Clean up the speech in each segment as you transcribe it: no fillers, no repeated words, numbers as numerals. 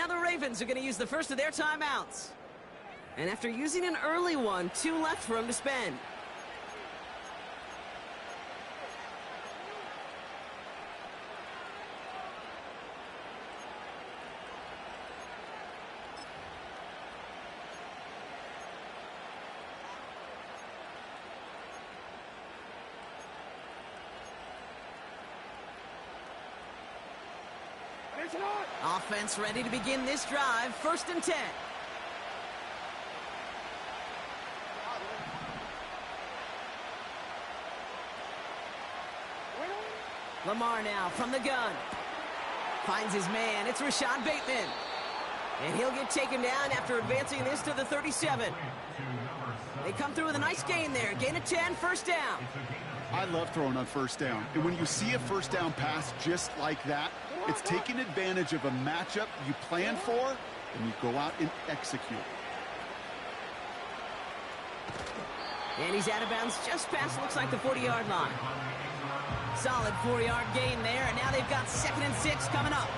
now the Ravens are going to use the first of their timeouts. And after using an early one, 2 left for them to spend. Offense ready to begin this drive. 1st and 10. Lamar now from the gun. Finds his man. It's Rashad Bateman. And he'll get taken down after advancing this to the 37. They come through with a nice gain there. Gain of 10, 1st down. I love throwing on 1st down. And when you see a 1st down pass just like that, it's taking advantage of a matchup you plan for, and you go out and execute. And he's out of bounds just past, looks like, the 40-yard line. Solid 4-yard gain there, and now they've got 2nd and 6 coming up.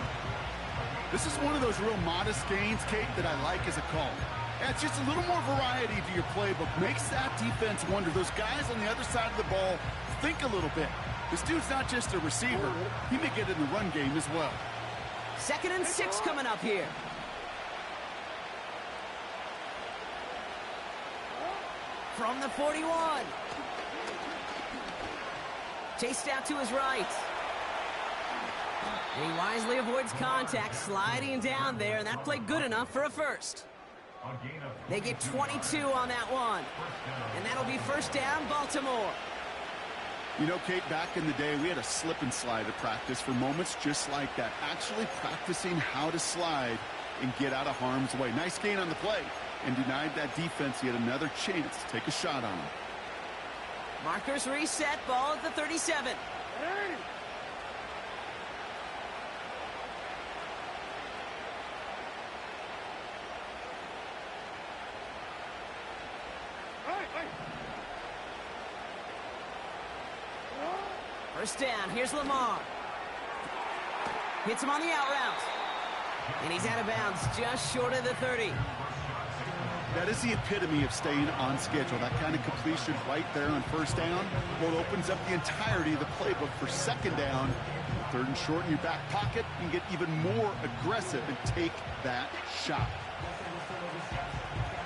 This is one of those real modest gains, Kate, that I like as a call. It's just a little more variety to your playbook. Makes that defense wonder. Those guys on the other side of the ball think a little bit. This dude's not just a receiver. He may get in the run game as well. 2nd and 6 coming up here. From the 41. Chased out to his right. And he wisely avoids contact, sliding down there, and that played good enough for a first. They get 22 on that one. And that'll be 1st down, Baltimore. You know, Kate, back in the day, we had a slip and slide at practice for moments just like that. Actually practicing how to slide and get out of harm's way. Nice gain on the play, and denied that defense yet another chance to take a shot on him. Markers reset, ball at the 37. First down, here's Lamar. Hits him on the out route. And he's out of bounds just short of the 30. That is the epitome of staying on schedule. That kind of completion right there on 1st down. Well, it opens up the entirety of the playbook for 2nd down. 3rd and short in your back pocket. You can get even more aggressive and take that shot.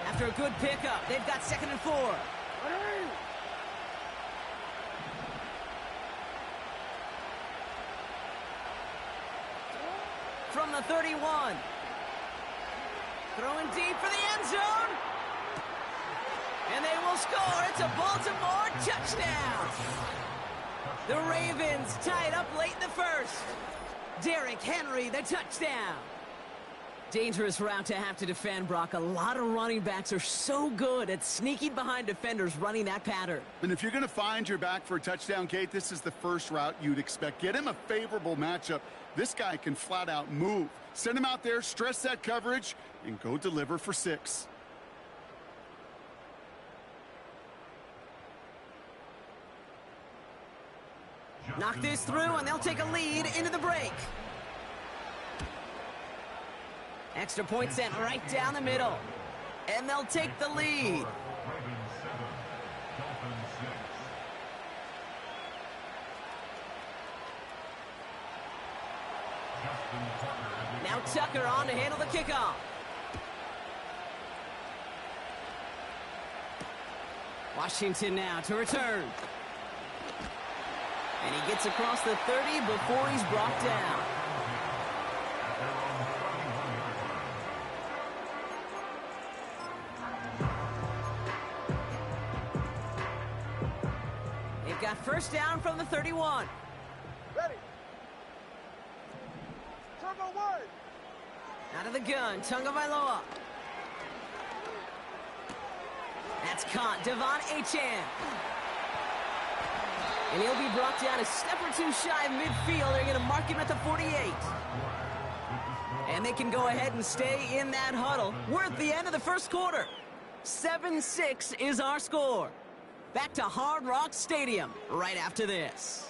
After a good pickup, they've got 2nd and 4. From the 31. Throwing deep for the end zone. And they will score. It's a Baltimore touchdown. The Ravens tied up late in the 1st. Derrick Henry, the touchdown. Dangerous route to have to defend, Brock. A lot of running backs are so good at sneaking behind defenders running that pattern. And if you're going to find your back for a touchdown, Kate, this is the first route you'd expect. Get him a favorable matchup. This guy can flat out move. Send him out there, stress that coverage, and go deliver for 6. Knock this through, and they'll take a lead into the break. Extra point sent right down the middle. And they'll take the lead. Now Tucker on to handle the kickoff. Washington now to return. And he gets across the 30 before he's brought down. They've got 1st down from the 31. Ready. Turbo 1. Out of the gun, Tagovailoa. That's caught, Devon Achane. And he'll be brought down a step or two shy of midfield. They're going to mark him at the 48. And they can go ahead and stay in that huddle. We're at the end of the 1st quarter. 7-6 is our score. Back to Hard Rock Stadium right after this.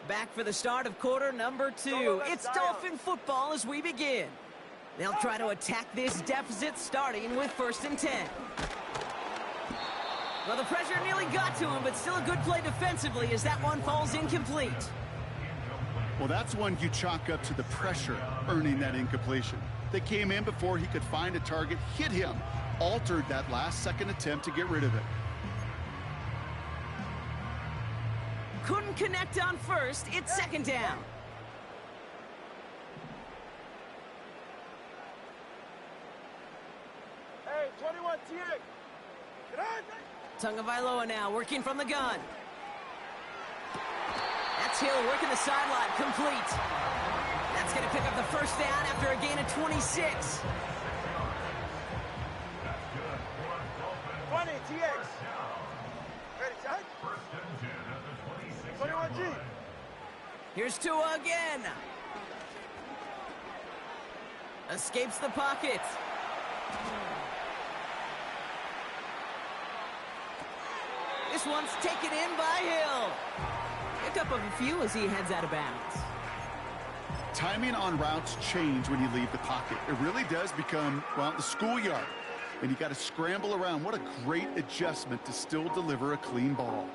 Back for the start of quarter number 2. It's Dolphin football as we begin. They'll try to attack this deficit starting with 1st and 10. Well, the pressure nearly got to him, but still a good play defensively as that one falls incomplete. Well, that's one you chalk up to the pressure earning that incompletion. They came in before he could find a target, hit him, altered that last-second attempt to get rid of it. Couldn't connect on 1st. It's 2nd down. Hey, 21 TX. Tagovailoa now working from the gun. That's Hill working the sideline. Complete. That's going to pick up the 1st down after a gain of 26. 20 TX. Ready, set. 21G. Here's Tua again. Escapes the pocket. This one's taken in by Hill. Pick up of a few as he heads out of bounds. Timing on routes change when you leave the pocket. It really does become, well, the schoolyard. And you got to scramble around. What a great adjustment to still deliver a clean ball.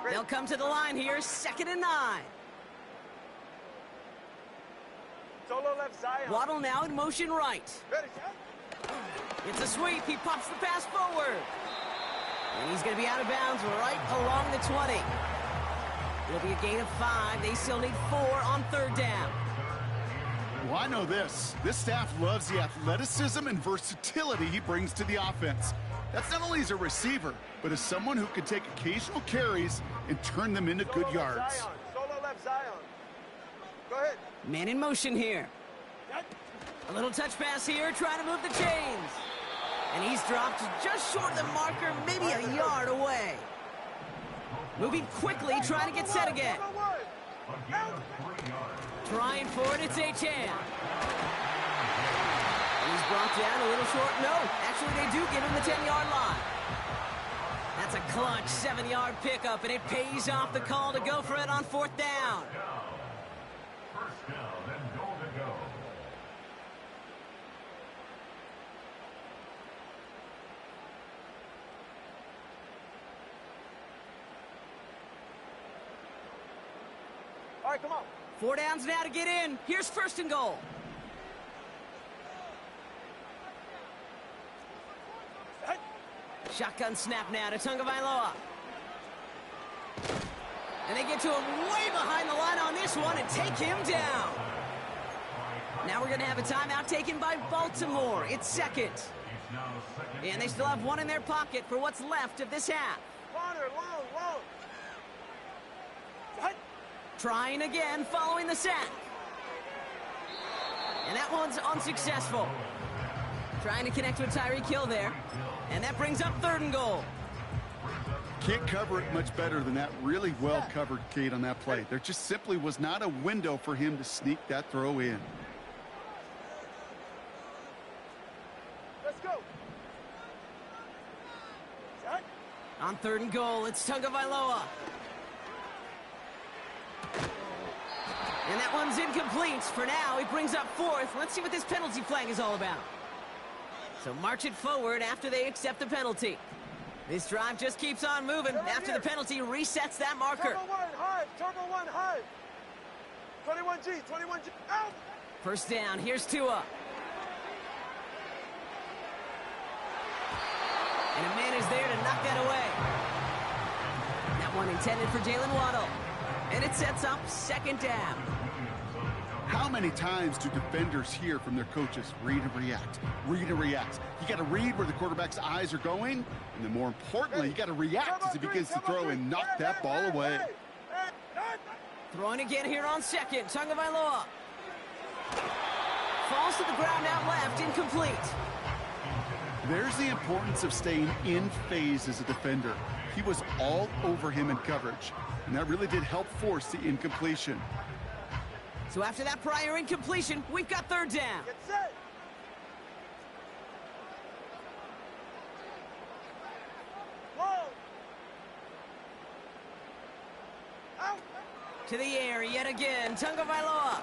They'll come to the line here, 2nd and 9. Solo left Zion. Waddle now in motion right. Ready, set. It's a sweep. He pops the pass forward. And he's going to be out of bounds right along the 20. It'll be a gain of 5. They still need 4 on 3rd down. Well, I know this. This staff loves the athleticism and versatility he brings to the offense. That's not only as a receiver, but as someone who can take occasional carries and turn them into good yards. Solo left Zion. Go ahead. Man in motion here. A little touch pass here, trying to move the chains. And he's dropped just short of the marker, maybe a yard away. Moving quickly, trying to get set again. Trying for it, it's Achane. He's brought down a little short. No, actually they do give him the 10-yard line. That's a clutch 7-yard pickup, and it pays off the call to go for it on 4th down. All right, come on. 4 downs now to get in. Here's 1st and goal. Shotgun snap now to Tagovailoa. And they get to him way behind the line on this one and take him down. Now we're going to have a timeout taken by Baltimore. It's 2nd. And they still have 1 in their pocket for what's left of this half. Corner, long. Trying again following the sack. And that one's unsuccessful. Trying to connect with Tyreek Hill there. And that brings up 3rd and goal. Can't cover it much better than that. Really well covered, Kate, on that play. There just simply was not a window for him to sneak that throw in. Let's go. Set. On 3rd and goal, it's Tagovailoa. And that one's incomplete. For now, he brings up 4th. Let's see what this penalty flag is all about. So march it forward after they accept the penalty. This drive just keeps on moving. After the penalty, resets that marker. Turbo 1 high. 21G, out. 1st down, here's Tua. And a man is there to knock that away. That one intended for Jalen Waddle. And it sets up 2nd down. How many times do defenders hear from their coaches, read and react, read and react? You got to read where the quarterback's eyes are going, and then more importantly, you got to react as he begins to throw and knock that ball away. Throwing again here on 2nd, Tagovailoa. Falls to the ground out left, incomplete. There's the importance of staying in phase as a defender. He was all over him in coverage, and that really did help force the incompletion. So after that prior incompletion, we've got third down. Get set. Whoa. Out. To the air yet again, Tagovailoa.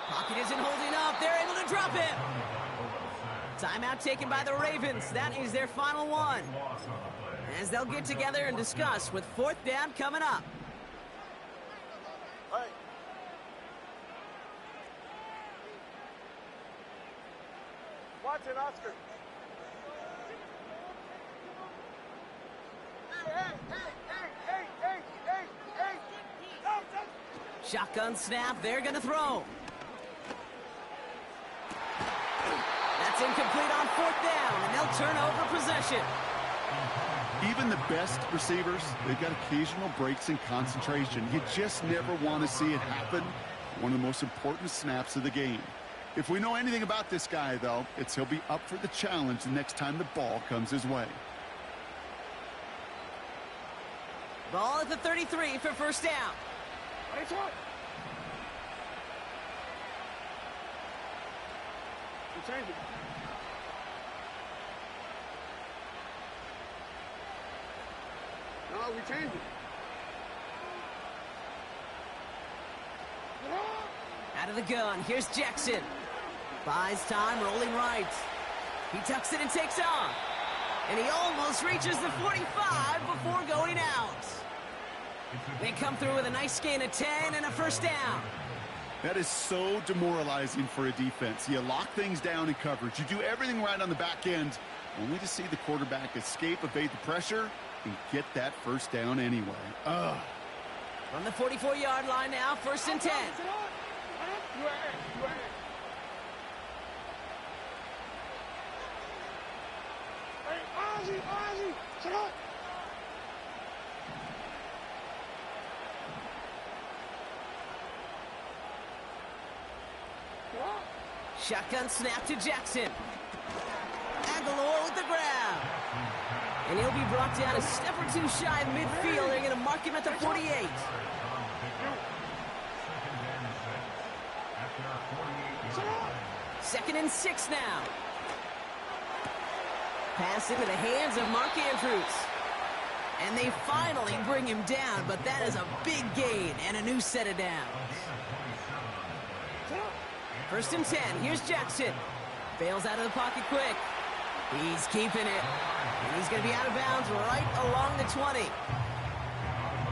Pocket isn't holding up. They're able to drop him. Timeout taken by the Ravens. That is their final one. As they'll get together and discuss with fourth down coming up. Hey. Watson, Oscar. Hey. Out. Shotgun snap. They're going to throw. That's incomplete on fourth down, and they'll turn over possession. Even the best receivers, they've got occasional breaks in concentration. You just never want to see it happen. One of the most important snaps of the game. If we know anything about this guy, though, it's he'll be up for the challenge the next time the ball comes his way. Ball at the 33 for first down. We changed it. No, we changed it. Out of the gun, here's Jackson. Buys time, rolling right. He tucks it and takes off. And he almost reaches the 45 before going out. They come through with a nice gain of 10 and a first down. That is so demoralizing for a defense. You lock things down in coverage. You do everything right on the back end, only to see the quarterback escape, evade the pressure, and get that first down anyway. Ugh. From the 44-yard line now, first and 10. Shotgun snap to Jackson. Aguilar with the grab. And he'll be brought down a step or two shy of midfield. They're going to mark him at the 48. Second and 6 now. Pass into the hands of Mark Andrews. And they finally bring him down, but that is a big gain and a new set of downs. First and 10, here's Jackson. Bails out of the pocket quick. He's keeping it. And he's going to be out of bounds right along the 20.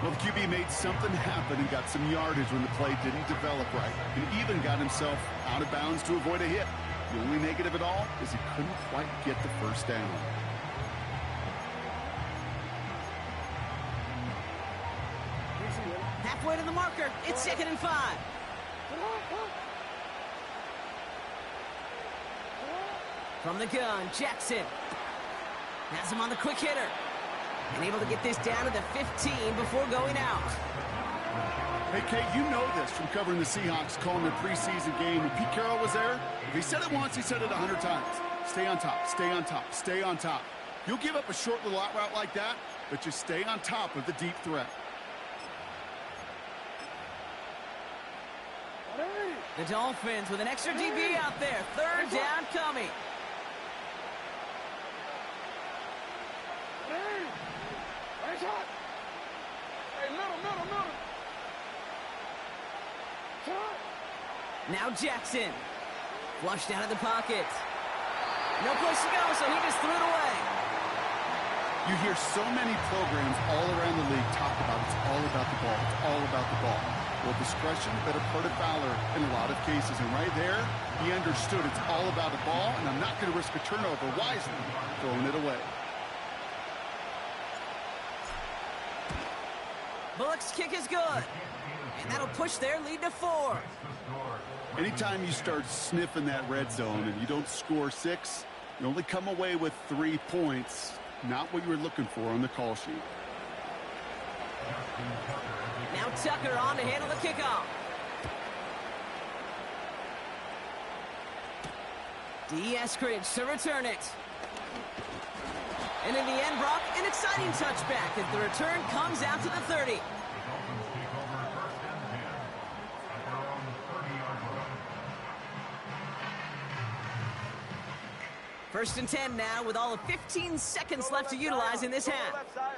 Well, the QB made something happen and got some yardage when the play didn't develop right. He even got himself out of bounds to avoid a hit. The only negative at all is he couldn't quite get the first down. Halfway to the marker, it's second and 5. From the gun, Jackson has him on the quick hitter. And able to get this down to the 15 before going out. Hey, Kate, you know this from covering the Seahawks, calling their preseason game. When Pete Carroll was there, if he said it once, he said it 100 times. Stay on top, stay on top, stay on top. You'll give up a short little out route like that, but just stay on top of the deep threat. The Dolphins with an extra DB out there. Third down coming. Now Jackson. Flushed out of the pocket. No place to go, so he just threw it away. You hear so many programs all around the league talk about it's all about the ball. It's all about the ball. Well, discretion, better part of valor in a lot of cases. And right there, he understood it's all about the ball, and I'm not going to risk a turnover wisely, throwing it away. Bullock's kick is good. And that'll push their lead to 4. Anytime you start sniffing that red zone and you don't score 6, you only come away with 3 points. Not what you were looking for on the call sheet. Now Tucker on to handle the kickoff. D. Eskridge to return it. And in the end, Brock, an exciting touchback as the return comes out to the 30. First and 10 now with all of 15 seconds left to utilize in this half. Left Zion.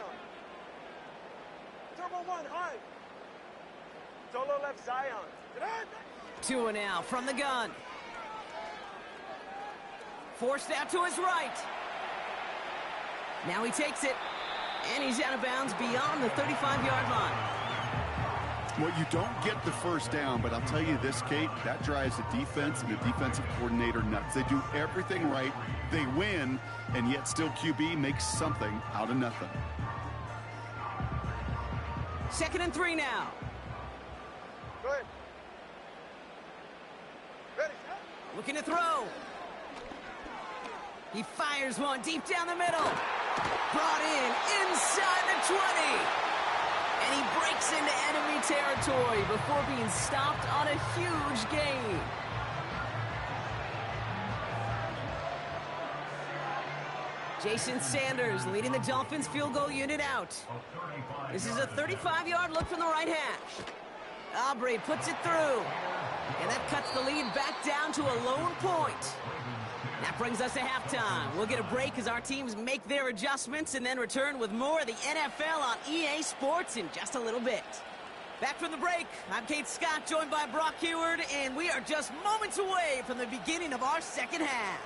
Turbo 1, high. Solo left Zion. 2 now from the gun. Forced out to his right. Now he takes it, and he's out of bounds beyond the 35-yard line. Well, you don't get the first down, but I'll tell you this, Kate, that drives the defense and the defensive coordinator nuts. They do everything right, they win, and yet still QB makes something out of nothing. 2nd and 3 now. Go ahead. Ready. Looking to throw. He fires one deep down the middle. Brought in inside the 20. And he breaks into enemy territory before being stopped on a huge gain. Jason Sanders leading the Dolphins field goal unit out. This is a 35-yard look from the right hash. Aubrey puts it through. And that cuts the lead back down to a lone point. That brings us to halftime. We'll get a break as our teams make their adjustments and then return with more of the NFL on EA Sports in just a little bit. Back from the break, I'm Kate Scott, joined by Brock Heward, and we are just moments away from the beginning of our second half.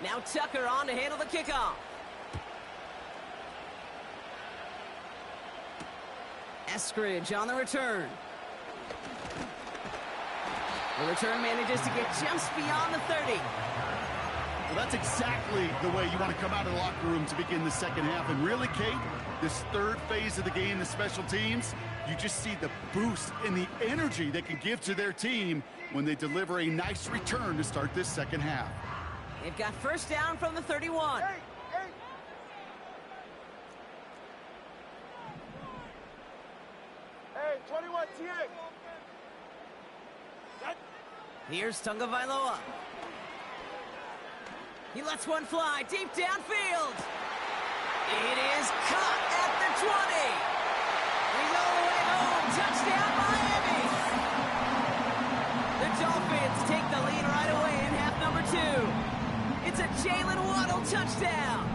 Now Tucker on to handle the kickoff. Eskridge on the return. The return manages to get just beyond the 30. Well, that's exactly the way you want to come out of the locker room to begin the second half. And really, Kate, this third phase of the game, the special teams, you just see the boost and the energy they can give to their team when they deliver a nice return to start this second half. They've got first down from the 31. Hey. Hey, 21 TX. Here's Tagovailoa. He lets one fly deep downfield. It is caught at the 20. He's all the way home. Touchdown, Miami. The Dolphins take the lead right away in half number 2. It's a Jalen Waddle touchdown.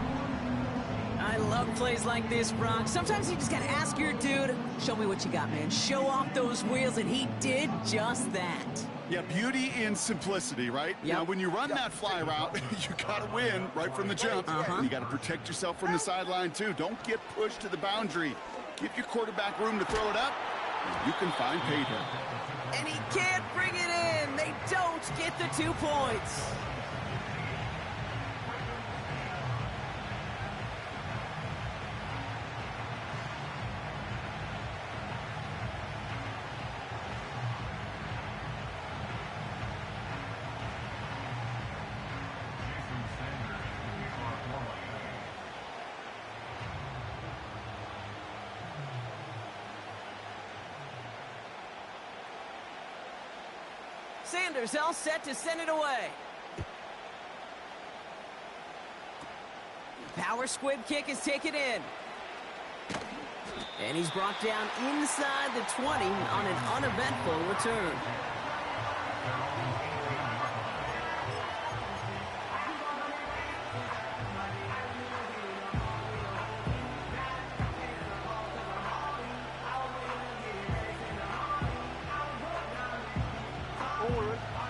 I love plays like this, Brock. Sometimes you just got to ask your dude, show me what you got, man. Show off those wheels, and he did just that. Yeah, beauty in simplicity, right? Yep. Now, when you run that fly route, you got to win right from the jump. And you got to protect yourself from the sideline, too. Don't get pushed to the boundary. Give your quarterback room to throw it up, and you can find pay dirt. And he can't bring it in. They don't get the 2 points. Sanders all set to send it away. Power squib kick is taken in. And he's brought down inside the 20 on an uneventful return.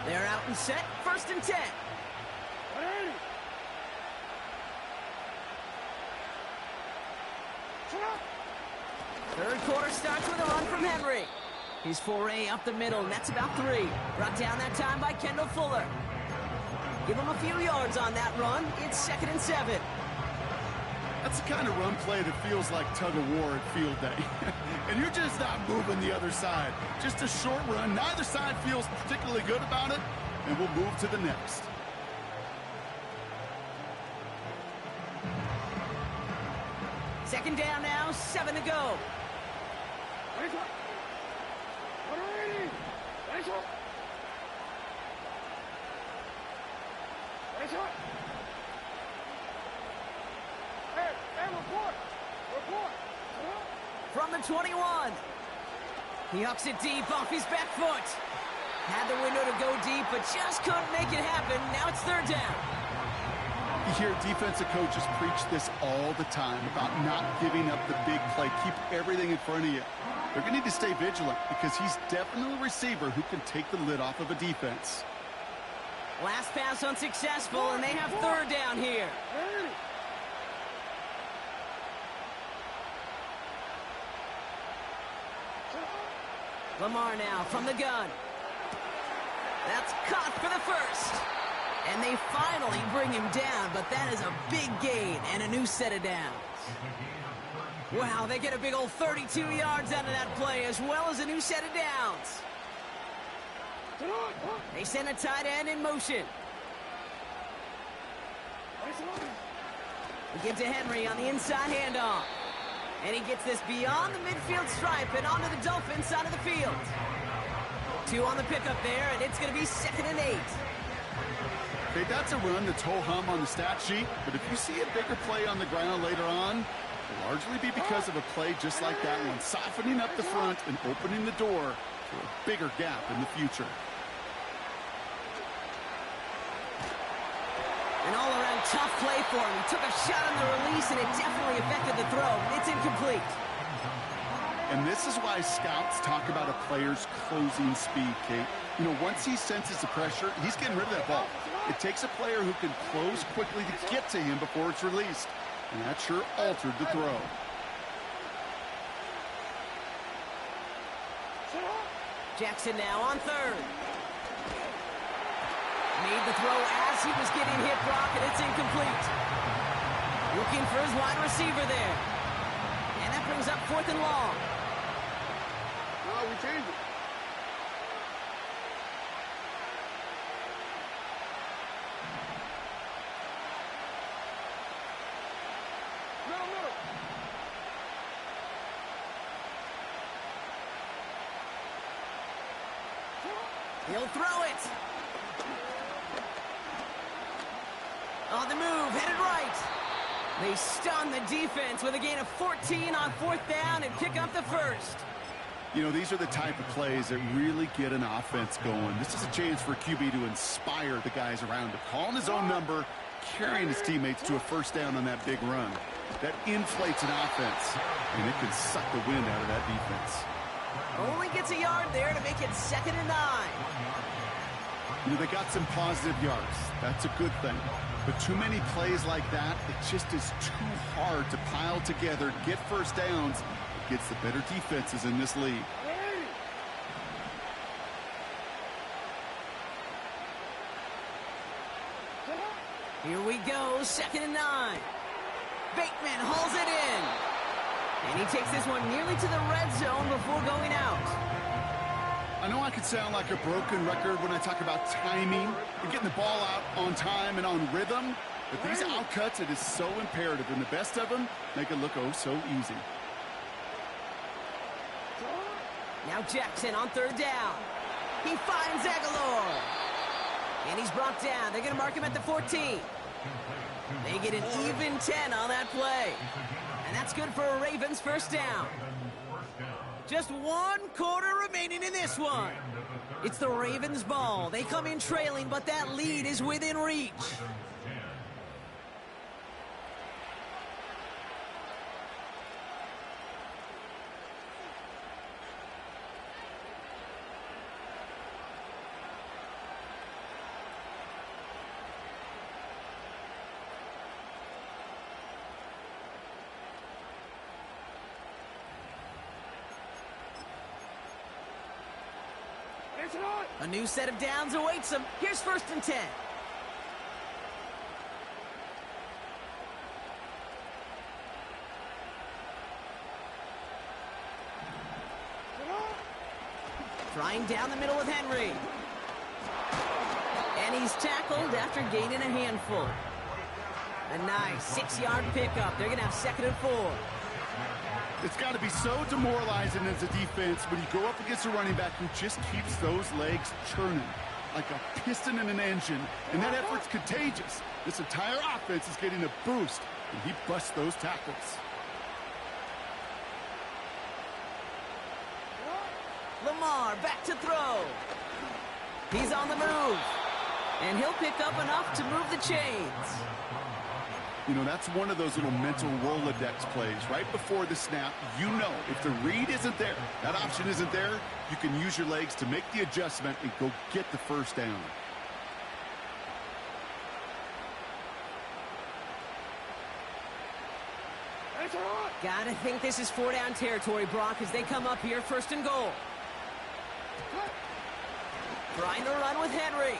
They're out and set, first and 10. Third quarter starts with a run from Henry. His foray up the middle, and that's about 3. Brought down that time by Kendall Fuller. Give him a few yards on that run. It's 2nd and 7. That's the kind of run play that feels like tug-of-war at field day. And you're just not moving the other side. Just a short run. Neither side feels particularly good about it, and we'll move to the next. Second down now, 7 to go. From the 21. He hucks it deep off his back foot. Had the window to go deep, but just couldn't make it happen. Now it's third down. You hear defensive coaches preach this all the time about not giving up the big play. Keep everything in front of you. They're going to need to stay vigilant because he's definitely a receiver who can take the lid off of a defense. Last pass unsuccessful, and they have third down here. Lamar now from the gun. That's caught for the first. And they finally bring him down, but that is a big gain and a new set of downs. Wow, they get a big old 32 yards out of that play, as well as a new set of downs. They send a tight end in motion. We get to Henry on the inside handoff. And he gets this beyond the midfield stripe and onto the Dolphins side of the field. 2 on the pickup there, and it's going to be 2nd and 8. Okay, that's a run that's ho-hum on the stat sheet, but if you see a bigger play on the ground later on, it'll largely be because of a play just like that one, softening up the front and opening the door to a bigger gap in the future. An all-around tough play for him. He took a shot on the release, and it definitely affected the throw. It's incomplete. And this is why scouts talk about a player's closing speed, Kate. You know, once he senses the pressure, he's getting rid of that ball. It takes a player who can close quickly to get to him before it's released. And that sure altered the throw. Jackson now on third. Made the throw as he was getting hit, Brock, and it's incomplete. Looking for his wide receiver there. And that brings up 4th and long. No, we changed it. Middle. He'll throw it. On the move, headed right. They stun the defense with a gain of 14 on 4th down and pick up the first. You know, these are the type of plays that really get an offense going. This is a chance for QB to inspire the guys around him. Calling his own number, carrying his teammates to a first down on that big run. That inflates an offense, and it can suck the wind out of that defense. Only gets a yard there to make it 2nd and 9. You know, they got some positive yards. That's a good thing. But too many plays like that, it just is too hard to pile together, get first downs. It gets the better defenses in this league. Here we go, 2nd and 9. Bateman hauls it in. And he takes this one nearly to the red zone before going out. I know I could sound like a broken record when I talk about timing and getting the ball out on time and on rhythm, but these outcuts, it is so imperative, and the best of them make it look oh so easy. Now Jackson on 3rd down. He finds Aguilar. And he's brought down. They're going to mark him at the 14. They get an even 10 on that play. And that's good for a Ravens first down. Just 1 quarter remaining in this one. It's the Ravens' ball. They come in trailing, but that lead is within reach. A new set of downs awaits them. Here's 1st and 10. Trying down the middle with Henry. And he's tackled after gaining a handful. A nice 6-yard pickup. They're going to have 2nd and 4. It's got to be so demoralizing as a defense when you go up against a running back who just keeps those legs churning like a piston in an engine, and that effort's contagious. This entire offense is getting a boost, and he busts those tackles. Lamar back to throw. He's on the move, and he'll pick up enough to move the chains. You know, that's one of those little mental Rolodex plays. Right before the snap, you know if the read isn't there, that option isn't there, you can use your legs to make the adjustment and go get the first down. Gotta think this is 4-down territory, Brock, as they come up here, 1st and goal. Trying to run with Henry.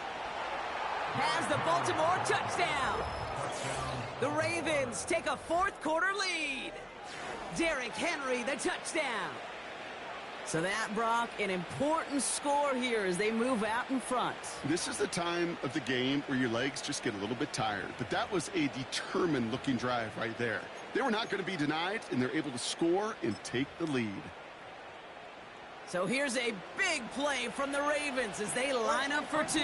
Has the Baltimore touchdown. The Ravens take a 4th quarter lead. Derrick Henry, the touchdown. So that, Brock, an important score here as they move out in front. This is the time of the game where your legs just get a little bit tired. But that was a determined-looking drive right there. They were not going to be denied, and they're able to score and take the lead. So here's a big play from the Ravens as they line up for 2.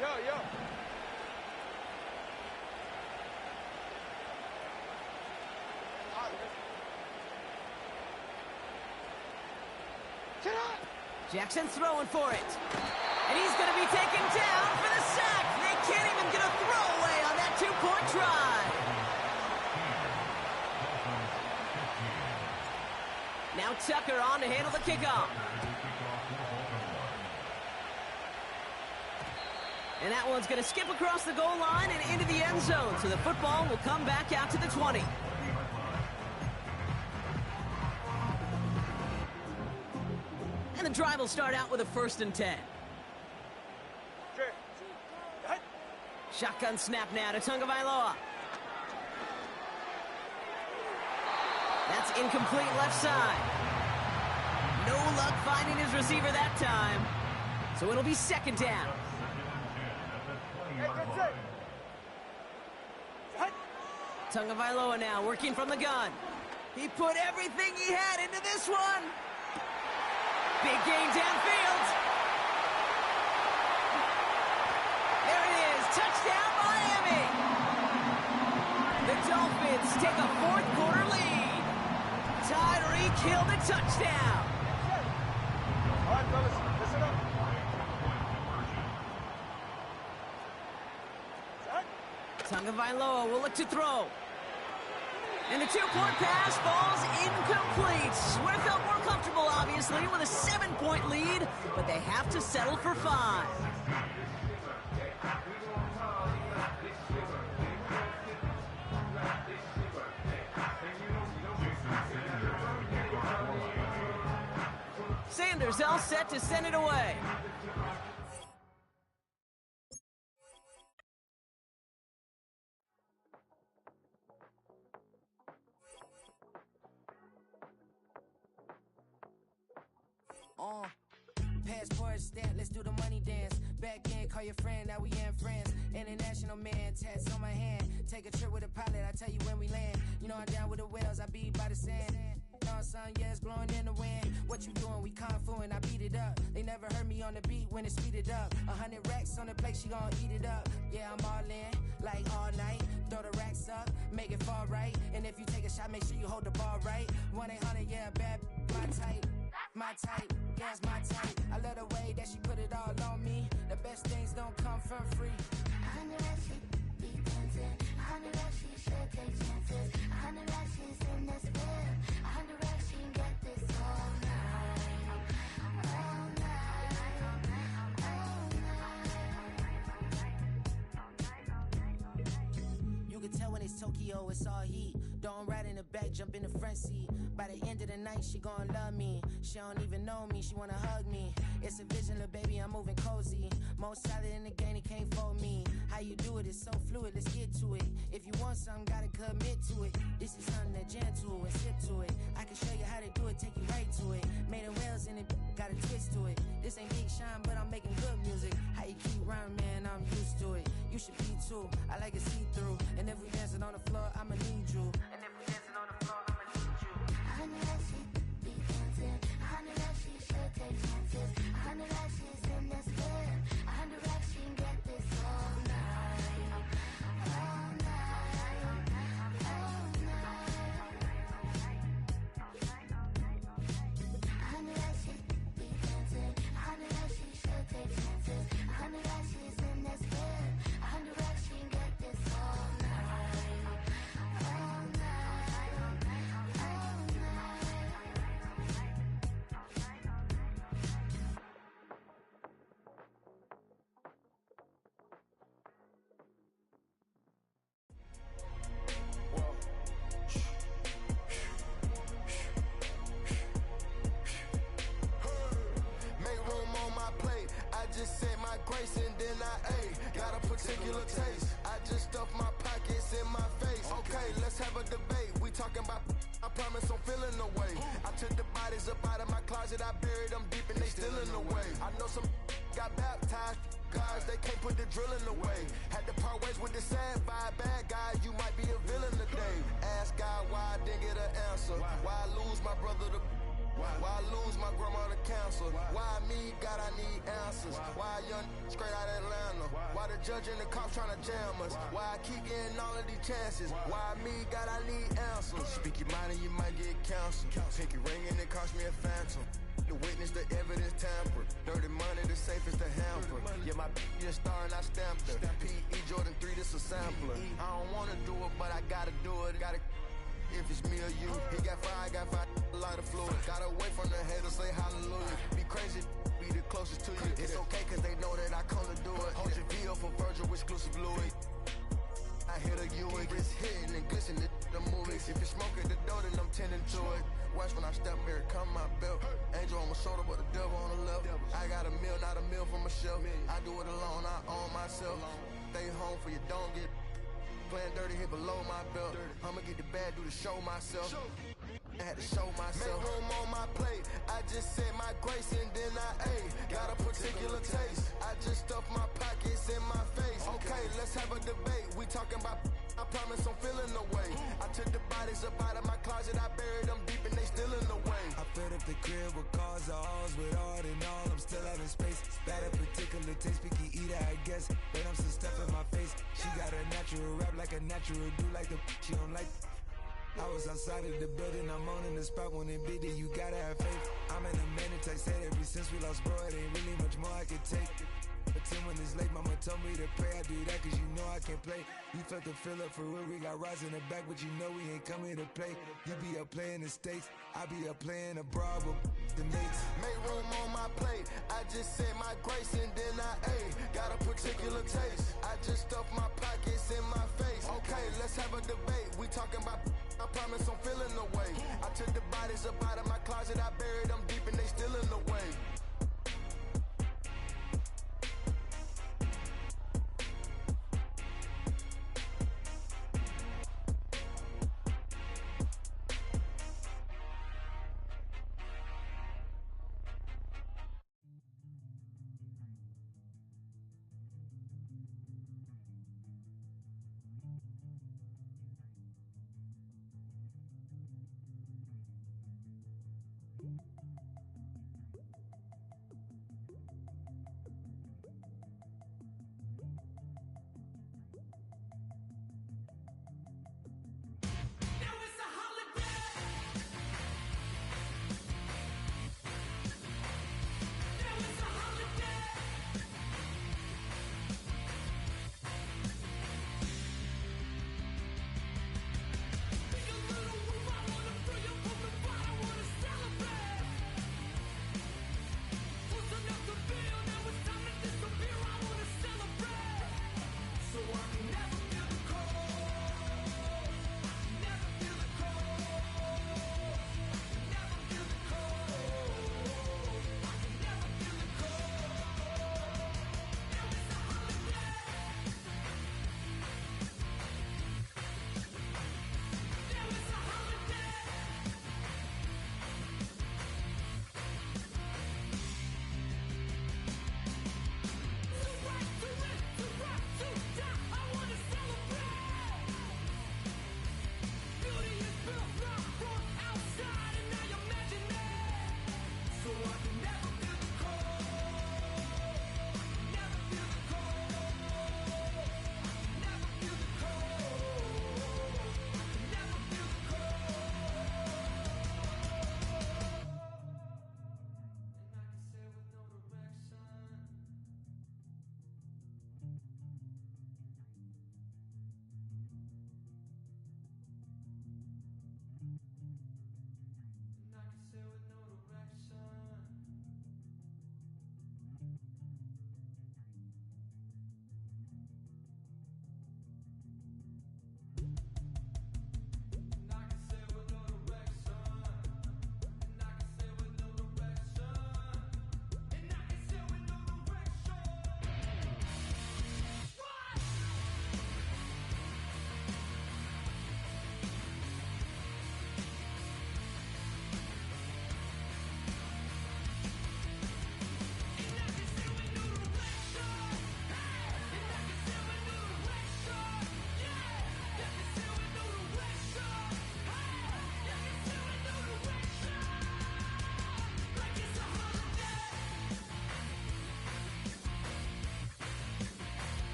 Yo. Jackson's throwing for it. And he's going to be taken down for the sack. They can't even get a throwaway on that 2-point try. Now Tucker on to handle the kickoff. And that one's going to skip across the goal line and into the end zone. So the football will come back out to the 20. And the drive will start out with a 1st and 10. Shotgun snap now to Tagovailoa. That's incomplete left side. No luck finding his receiver that time. So it'll be 2nd down. Tagovailoa now working from the gun. He put everything he had into this one. Big gain downfield. There it is. Touchdown, Miami. The Dolphins take a 4th quarter lead. Tyreek Hill the touchdown. All right, fellas, listen up. Tagovailoa will look to throw. And the 2-point pass falls incomplete. Would have felt more comfortable, obviously, with a 7-point lead, but they have to settle for 5. Sanders all set to send it away. Passport stamp, let's do the money dance. Back in, call your friend, now we in France. International man, tats on my hand. Take a trip with a pilot, I tell you when we land. You know I'm down with the whales, I be by the sand. Sun, yeah, it's blowing in the wind. What you doing? We kung fu and I beat it up. They never heard me on the beat when it speeded up. 100 racks on the plate, she gon' eat it up. Yeah, I'm all in, like all night. Throw the racks up, make it fall right. And if you take a shot, make sure you hold the ball right. 1-800, yeah, bad, my type. My type, yeah, it's my type. I love the way that she put it all on me. The best things don't come for free. 100 racks, she be dancing. 100 racks, she should take chances. 100 racks, she's in this bed. 100 racks, she can get this all night. All night. All night. You can tell when it's Tokyo, it's all heat. Don't ride in the back, jump in the front seat. By the end of the night, she gon' love me. She don't even know me, she wanna hug me. It's a vision, little baby, I'm moving cozy. Most solid in the game, he can't fold me. How you do it, it's so fluid, let's get to it. If you want something, gotta commit to it. This is something that gentle and sip to it. I can show you how to do it, take you right to it. Made a wheels in it, got a twist to it. This ain't Big Sean, but I'm making good music. How you keep rhyming, man, I'm used to it. You should be too. I like it see-through. And if we dancing on the floor, I'ma need you. And if we dancing on the floor, I'ma need you. A hundred like she be dancing. A hundred like she should take chances. A hundred like she's in this bed. A hundred like she can get this all night. All night. All night. A hundred like she be dancing. A hundred like she should take chances. A hundred like she's in this bed. A hundred like she can get this all night. All night. All Make room on my plate. I just said my grace and then I ate. Got a particular taste. I just stuffed my pockets in my face. Okay, let's have a debate. We talking about. I promise I'm feeling the way. I took the bodies up out of my closet. I buried them deep and they still in the way. I know some got baptized. Guys, they can't put the drilling away. Had to part ways with the sad vibe. Bad guy, you might be a villain today. Ask God why I didn't get an answer. Why I lose my brother to. Why I lose my grandma to cancer? Why me, God, I need answers. Why a young straight out of Atlanta? Why the judge and the cops trying to jam us? Why I keep getting all of these chances? Why me, God, I need answers. Speak your mind and you might get counseled. Pinky ring and it cost me a phantom. The witness, the evidence tampered. Dirty money, the safest to hamper. Yeah, my just star and I stamped her. P.E. Jordan 3, this a sampler. I don't wanna do it, but I gotta do it. Gotta. If it's me or you, he got five, a lot of fluid. Got away from the haters, say hallelujah. Be crazy, be the closest to you. It's okay, cause they know that I come to do it. Hold your VO for Virgil, exclusive Louis. I hit a U, it gets hitting and glistening the movies. If you smoke at the door, then I'm tending to it. Watch when I step here, come my belt. Angel on my shoulder, but the devil on the left. I got a meal, not a meal from a shelf. I do it alone, I own myself. Stay home for you, don't get playing dirty, hit below my belt. I'ma get the bad, do to show myself. I had to show myself. Make room on my plate. I just said my grace and then I ate. Got a particular taste. I just stuffed my pockets in my face. Okay, let's have a debate. We talking about. I promise I'm feeling the way. I took the bodies up out of my closet. I buried them deep and they still in the way. I filled up the crib with cars, the halls with all in all. I'm still having space. Got a particular taste, picky eater, I guess. But I'm still stuff in my face. She got a natural rap like a natural do like the she don't like. I was outside of the building, I'm on in the spot when it big, you gotta have faith. I'm in a minute, I said ever since we lost bro, it ain't really much more I can take. But 10 when it's late, mama told me to pray. I do that cause you know I can play. You felt the fill up for real, we got rides in the back, but you know we ain't coming to play. You be up playing the States, I be up playing abroad with the mates. Make room on my plate. I just said my grace and then I ate. Got a particular taste. I just stuffed my pockets in my face. Okay, let's have a debate. We talking about. I promise I'm feeling the way. I took the bodies up out of my closet. I buried them deep and they still in the way.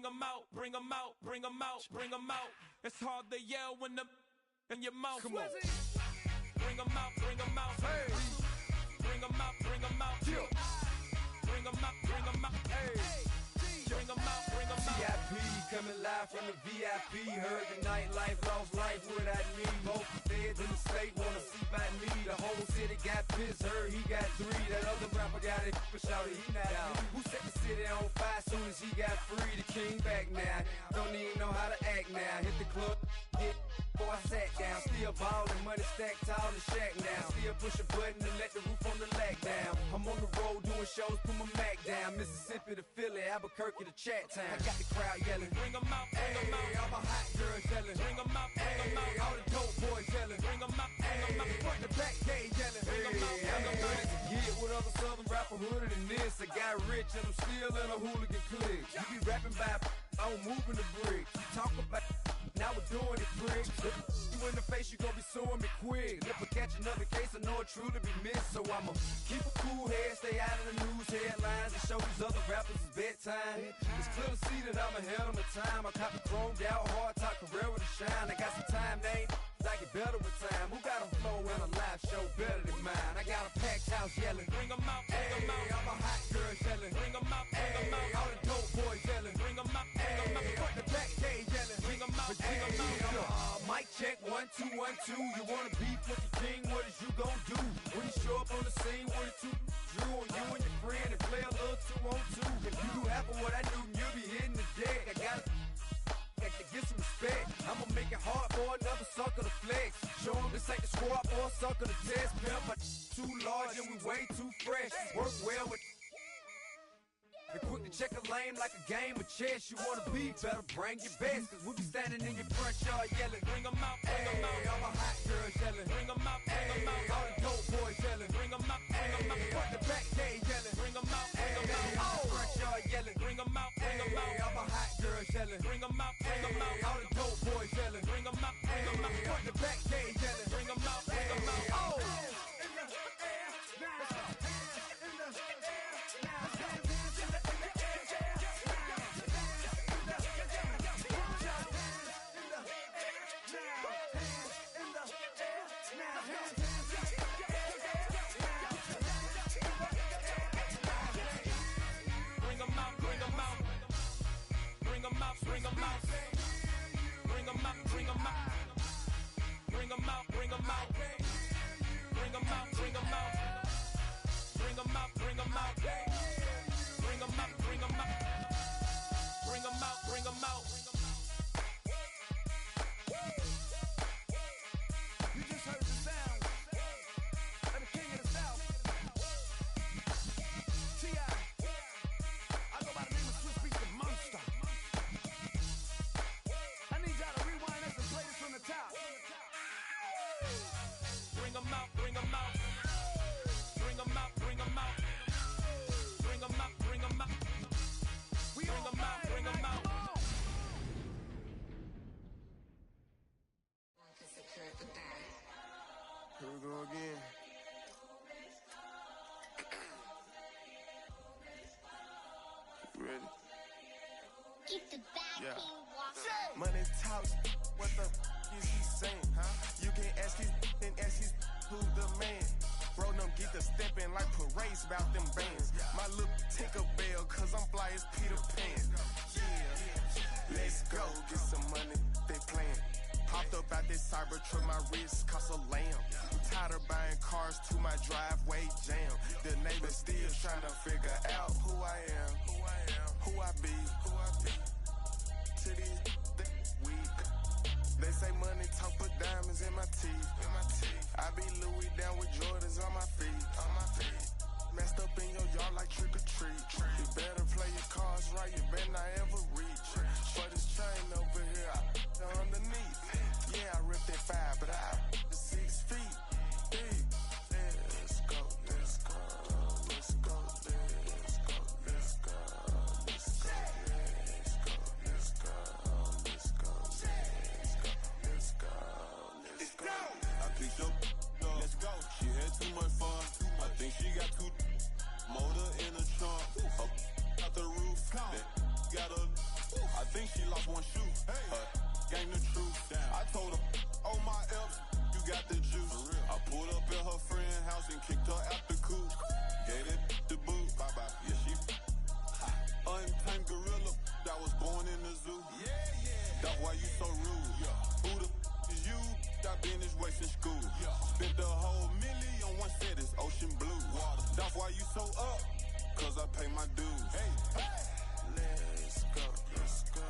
bring 'em out, bring 'em out, bring 'em out, bring 'em out. It's hard to yell when the in your mouth. Come on. Bring 'em out, bring 'em out. Hey. Bring 'em out, bring 'em out. Yeah. Bring 'em out, bring 'em out. Hey. Bring 'em out, bring 'em out. VIP coming live from the VIP. Heard the nightlife, lost life without me. Both feds in the state wanna see by me. The whole city got pissed, heard he got 3. That other rapper got it, but shouted he not out. Who set the city on fire soon as he got free? The king back now, don't even know how to act now. Hit the club, get before I sat down. Still ballin', money stacked tall in the shack now. Still push a button and let the roof on the lag down. I'm on the road doing shows, put my Mac down. Mississippi to Philly, Albuquerque to Chat Town. I got the crowd yelling, bring 'em out, bring 'em out. All my hot girls yelling, bring 'em out, bring 'em out. All the dope boys yelling, bring 'em out, bring 'em out. Front the back gate yelling, bring 'em out, bring 'em out. To get with other southern rapper hooded than this. I got rich and I'm still in a hooligan clique. You be rapping by, I'm moving the bricks. You talk about, now we're doing it, prick. You in the face, you gon' be suing me quick. If I catch another case, I know it truly be missed. So I'ma keep a cool head, stay out of the news headlines, and show these other rappers it's bedtime. It's clear to see that I'm ahead of my time. I copy chromed out, hard top career with a shine. I got some time, name. I get better with time. Who got a flow and a live show better than mine? I got a packed house yelling, bring 'em out, bring 'em out. All my hot girls yelling, bring 'em out, bring 'em out. All the dope boys yelling, bring 'em out, bring 'em out. Front the back gate yelling, bring 'em out, bring 'em out. Mic check 1 2 1 2. You wanna beef with the king? What is you gon' do when you show up on the scene with a 2 drew on you and your friend and play a little 2 on 2? If you do half of what I do, you'll be hitting the deck. I gotta get some respect. I'ma make it hard for another sucker to flex. Show 'em this ain't the squad for a sucker to test. Pimp, but too large and we way too fresh. Work well with and quick to check a lane like a game of chess. You wanna be better, bring your best. Cause we'll be standing in your front yard yelling, bring 'em out, bring 'em out. All my hot girls yelling, bring 'em out, bring 'em out. All the dope boys yelling, bring 'em out, bring 'em out. Front the back gate yelling, bring 'em out, bring 'em out. All the front yard yelling, bring 'em out, bring 'em out. All my hot girls yelling, bring 'em out, bring 'em out. All the dope boys yelling, bring 'em out, bring 'em out. Front the back gate yelling, bring 'em out, bring 'em out. Oh! Bring 'em out, bring 'em out, bring 'em out, bring 'em out, bring 'em out, bring 'em out, bring 'em out, bring 'em out, bring 'em out, bring 'em out, bring 'em out, bring 'em out, bring 'em out. You just heard the sound of the king of the South, T.I. I go by the name of Swiss Beats the Monster. I need y'all to rewind this and play this from the top. Bring 'em out, bring 'em out, bring 'em out, bring 'em out, bring 'em out, bring 'em out, We bring 'em out, bring 'em out. Here we go again. You ready? Keep the back Yeah. walking. Money talks, what the is he saying? Huh? You can ask his and ask his who's the man. Bro, them get the stepping like parades about them bands. My little Tinkerbell, cause I'm fly as Peter Pan. Yeah, let's go, get some money, they playing. Hopped up out this Cybertruck, my wrist cost a lamb. I'm tired of buying cars to my driveway jam. The neighbors still trying to figure out who I am, who I be. To these weak. They say money talk, put diamonds in my teeth. I be Louis down with Jordans on my feet. Messed up in your yard like trick or treat. You better play your cards right, you better not ever reach. For this chain over here, I underneath. Yeah, I ripped that 5, but I 6 feet deep. Let's go, let's go, let's go, let's go, let's go, let's go, let's go, let's go, let's go, let's go. I picked up, let's go. She had too much fun. I think she got too motor in the trunk. Up out the roof. Got a. I why you so up? Cause I pay my dues. Hey, hey. Let's go, let's go,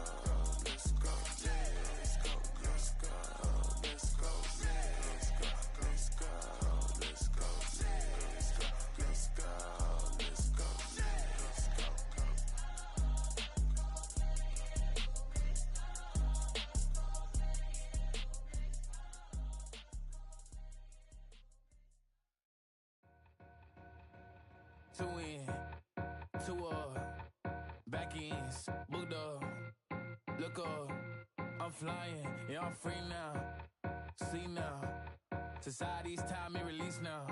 let's go, let's go, let's go, let's go, let's go, let's go, let's go, let's go, let's go, let's go, let's go. 2 in, 2 back ends, booked up, look up, I'm flying, yeah, I'm free now, see now, society's time me release now,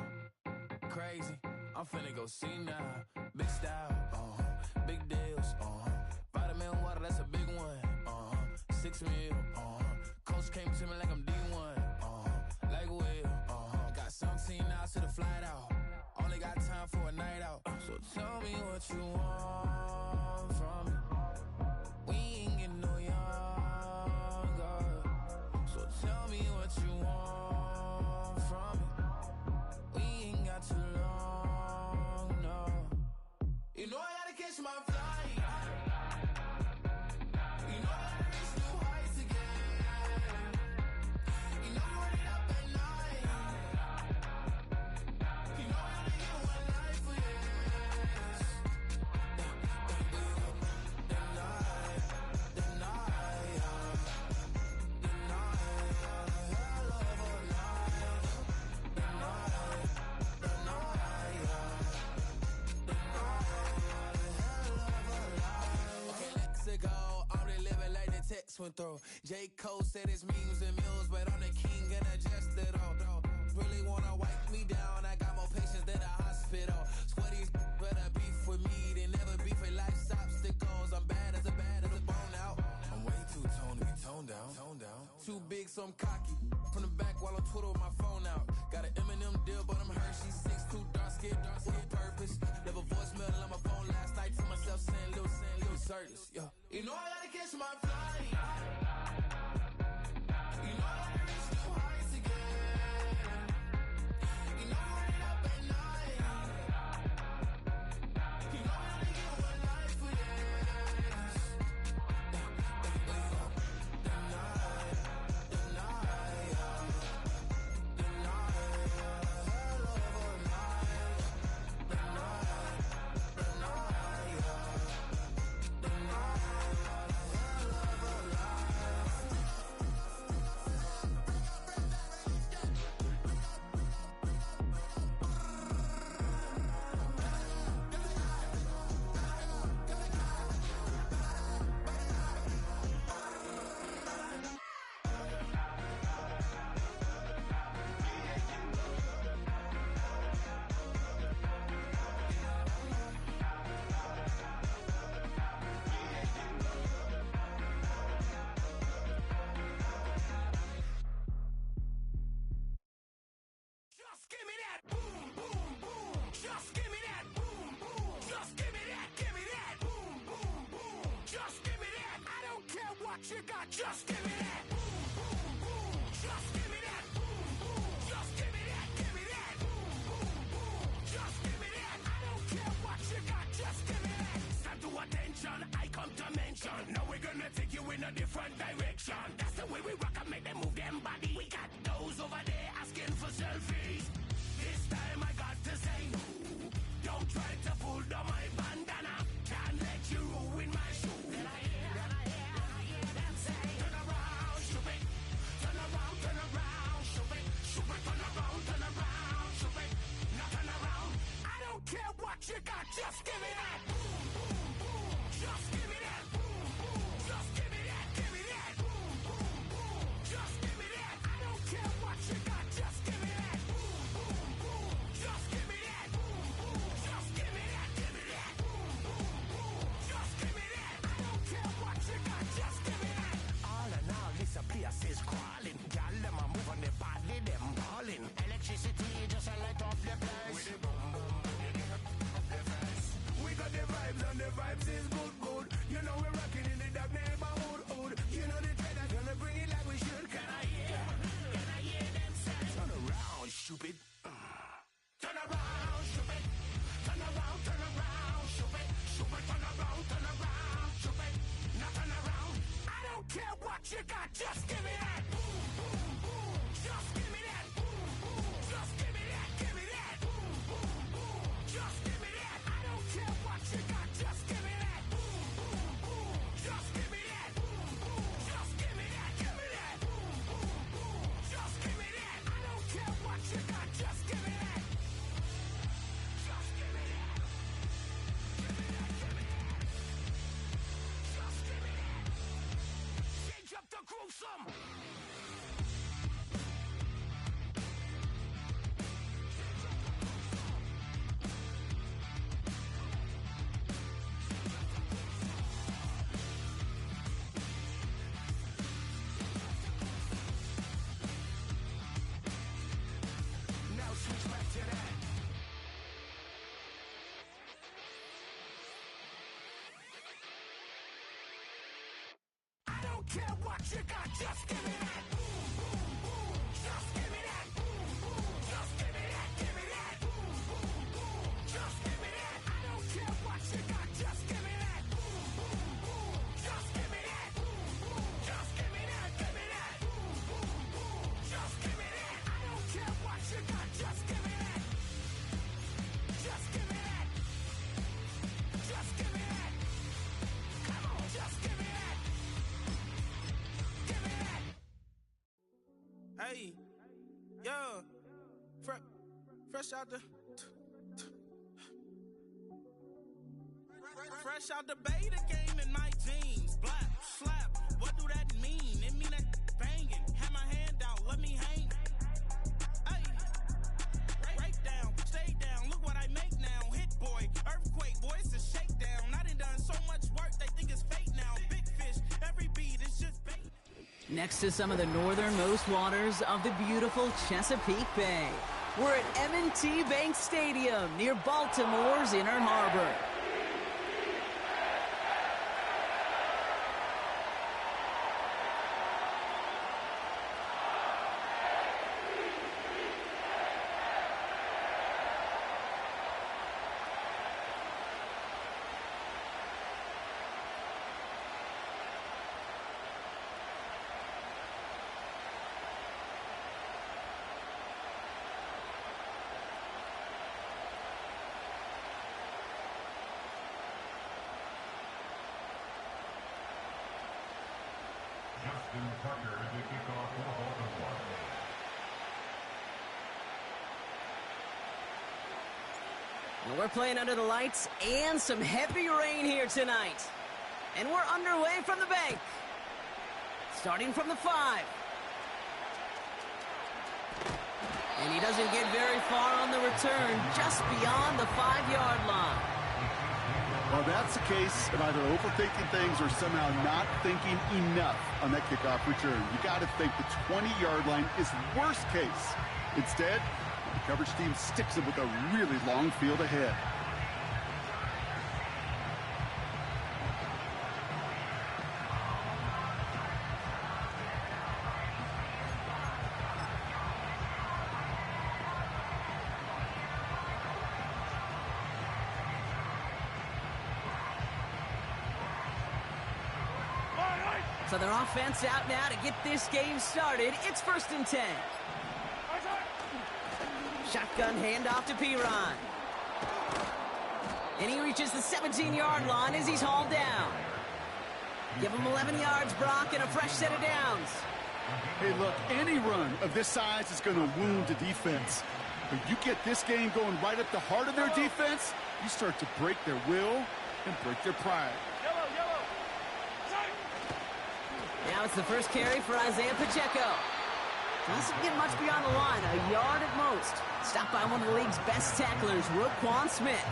crazy, I'm finna go see now, big style, big deals, vitamin water, that's a big one, 6 mil, coach came to me like I'm D1, like Will, got 17 hours to the flight out. Only got time for a night out. So tell me what you want from me. We ain't getting no younger. So tell me what you want from me. We ain't got too long, no. You know I gotta catch my flight. You know I gotta reach new heights again. You know you running up at night. You know I gotta get one life for this. The night, hell of a night. The night, okay, let's go. I'm the living like the text went through. J. Cole said it's memes and mills, but I'm the king and adjusted all. Really wanna wipe me down. I got more patience than a hospital. Sweaty better beef with me than never beef with life's obstacles. I'm bad as a bone out. I'm way too toned to be toned down. Too big, so I'm cocky. From the back while I'm Twitter with my phone out. Got an Eminem deal, but I'm Hershey. 6'2", dark skin with purpose. Never voicemail on my phone last night to myself saying little certain. Yo, you know I gotta catch my flight. You know I gotta reach new heights again. You know I'm running up at night. You know I gotta get one life for this. The night, hell of a night. The night, hell of a Just give me that boom, boom, boom. Just give me that boom, boom. Just give me that boom, boom, boom. Just give me that. I don't care what you got. Just give me that boom, boom, boom. Just give me that boom, boom. Just give me that boom, boom, boom. Just give me that. I don't care what you got. Just give me that. Stand to attention. I come to mention. Now we're gonna take you in a different direction. That's the way we rock and make them move them body. We got those over there asking for selfies. This time I got to say no. Don't try to pull down my bandana. Can't let you ruin my shoe. Then I hear them say, turn around, shoot it. Turn around, shoot it. Shoot it, turn around, shoot it. Now turn around. I don't care what you got, just give me that. Boom, boom, boom. Just give me that. Boom, boom. Just give me that. Boom, boom, boom. Just give me that. I don't care what you got, just give me that. Boom, boom, boom. Just give me that. Boom, boom. Just give me that. Boom, boom, boom. Just give me that. I don't care what you got, just give me that. All in all, this place is crawling. Y'all them a move on the body, them balling. Electricity just a light up the place. With the boom, boom, boom, you get up the face. We got the vibes and the vibes is good, good. Just give me that. Boom, boom, boom. Just give me that. Boom, boom. Just give me that. Give me that. Boom, boom, boom. Just give me that. I don't care what you got. Just give me that. Boom, boom, boom. Just give me that. Boom, boom. Just give me that. Give me that. Boom, boom, boom. Just give me that. I don't care what you got. Just give me that. Just give me that. Give me that. Give me that. Just give me that. Change up the gruesome. Now switch back to that. I don't care what you got, just give me that. Boom, boom, boom. Just give me that. Boom, boom. Just give me that. Give me that. Boom, boom, boom. Just give me that. I don't care what you got, just give me that. Boom, boom, boom. Just give me that. Boom, boom. Just give me that. Give me that. Boom, boom, boom. Just give me that. I don't care what you got, just give me that. Just give me that. Just give me that. Come on, just give me that. Give me that. Hey, yo, fresh out the fresh out the beta game in my jeans. Black slap, what do that mean? It mean that banging. Have my hand out, let me hang. Hey, break down, stay down. Look what I make now. Hit boy, earthquake, boy, it's a shakedown. I done so much work, they think it's fake now. Big fish, every beat is just bait. Next to some of the northernmost waters of the beautiful Chesapeake Bay, we're at M&T Bank Stadium near Baltimore's Inner Harbor. Well, we're playing under the lights and some heavy rain here tonight. And we're underway from the bank. Starting from the 5. And he doesn't get very far on the return, just beyond the 5-yard line. Well, that's the case of either overthinking things or somehow not thinking enough on that kickoff return. You got to think the 20-yard line is worst case. Instead, the coverage team sticks him with a really long field ahead. So their offense out now to get this game started. It's 1st and 10. Shotgun handoff to Piron. And he reaches the 17-yard line as he's hauled down. Give him 11 yards, Brock, and a fresh set of downs. Hey, look, any run of this size is going to wound the defense. But you get this game going right up the heart of their defense, you start to break their will and break their pride. Now it's the first carry for Isaiah Pacheco. Doesn't get much beyond the line, a yard at most. Stopped by one of the league's best tacklers, Roquan Smith.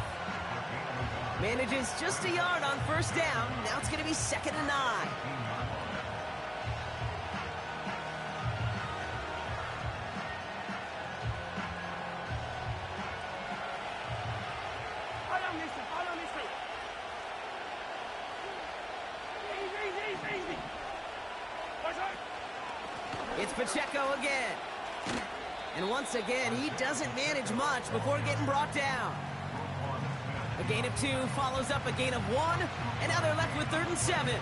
Manages just a yard on first down. Now it's going to be 2nd and 9. It's Pacheco again. And once again, he doesn't manage much before getting brought down. A gain of 2 follows up a gain of 1, and now they're left with 3rd and 7.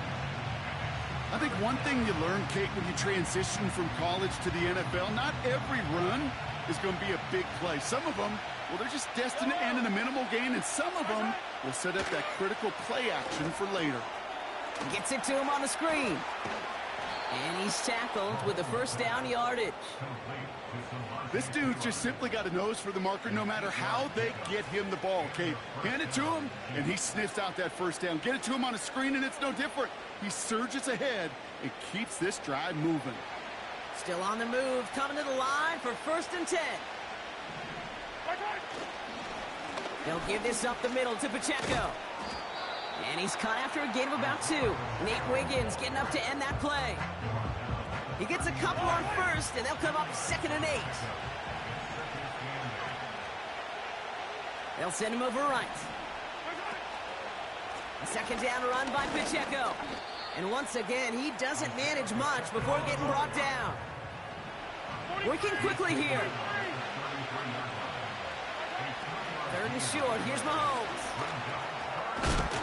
I think one thing you learn, Kate, when you transition from college to the NFL, not every run is going to be a big play. Some of them, well, they're just destined to end in a minimal gain, and some of them will set up that critical play action for later. Gets it to him on the screen. And he's tackled with the first down yardage. This dude just simply got a nose for the marker no matter how they get him the ball, Kate. Hand it to him, and he sniffs out that first down. Get it to him on a screen, and it's no different. He surges ahead and keeps this drive moving. Still on the move, coming to the line for 1st and 10. They'll give this up the middle to Pacheco. And he's caught after a gain of about 2. Nate Wiggins getting up to end that play. He gets a couple on 1st, and they'll come up 2nd and 8. They'll send him over right. A 2nd down run by Pacheco. And once again, he doesn't manage much before getting brought down. Working quickly here. 3rd and short. Here's Mahomes.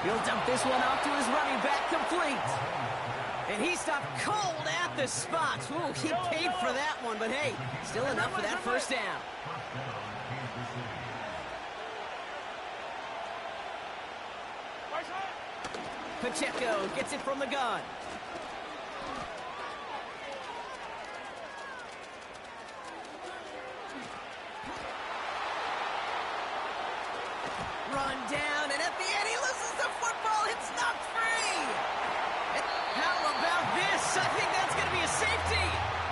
He'll dump this one off to his running back, complete. And he stopped cold at the spot. Ooh, he paid for that one, but hey, still enough for that first down. Pacheco gets it from the gun. Run down, and at the end he loses the football. It's knocked free. And how about this? I think that's going to be a safety.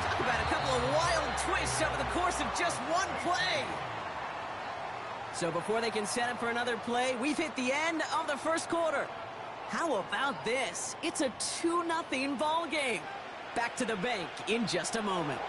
Talk about a couple of wild twists over the course of just one play. So before they can set up for another play, we've hit the end of the first quarter. How about this? It's a 2-0 ball game. Back to the bank in just a moment.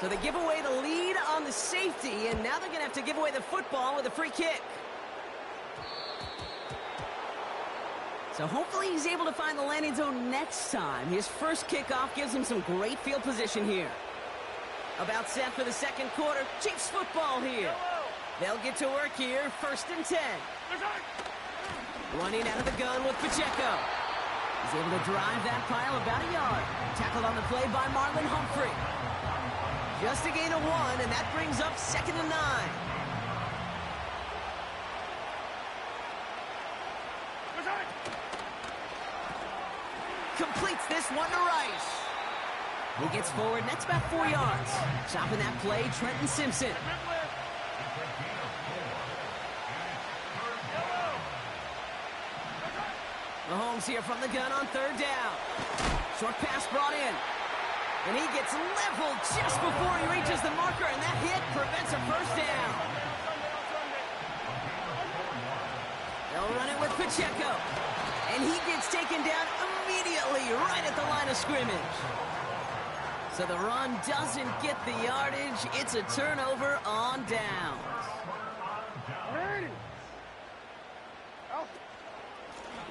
So they give away the lead on the safety, and now they're going to have to give away the football with a free kick. So hopefully he's able to find the landing zone next time. His first kickoff gives him some great field position here. About set for the second quarter. Chiefs football here. They'll get to work here. 1st and 10. Running out of the gun with Pacheco. He's able to drive that pile about a yard. Tackled on the play by Marlon Humphrey. Just a gain of 1, and that brings up 2nd and 9. Completes this one to Rice. He gets forward, and that's about 4 yards. Stopping that play, Trenton Simpson. Mahomes here from the gun on 3rd down. Short pass brought in. And he gets leveled just before he reaches the marker, and that hit prevents a first down. They'll run it with Pacheco. And he gets taken down immediately right at the line of scrimmage. So the run doesn't get the yardage. It's a turnover on downs.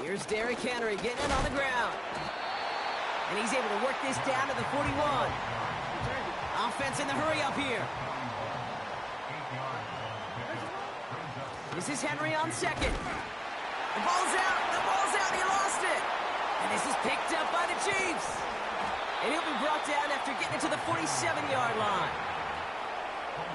Here's Derrick Henry getting it on the ground. And he's able to work this down to the 41. Offense in the hurry up here. This is Henry on 2nd. The ball's out. The ball's out. He lost it. And this is picked up by the Chiefs. And he'll be brought down after getting it to the 47-yard line.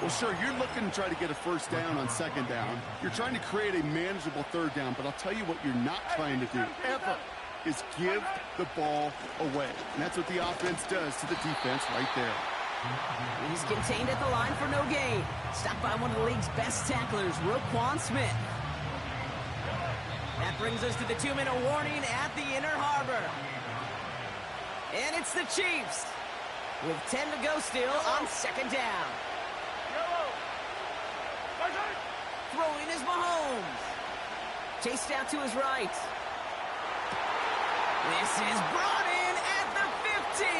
Well, sure, you're looking to try to get a first down on 2nd down. You're trying to create a manageable 3rd down, but I'll tell you what you're not trying to do, ever, is give the ball away. And that's what the offense does to the defense right there. He's contained at the line for no gain. Stopped by one of the league's best tacklers, Roquan Smith. That brings us to the 2-minute warning at the inner harbor. And it's the Chiefs with 10 to go still on 2nd down. Throwing is Mahomes. Chased out to his right. This is brought in at the 15.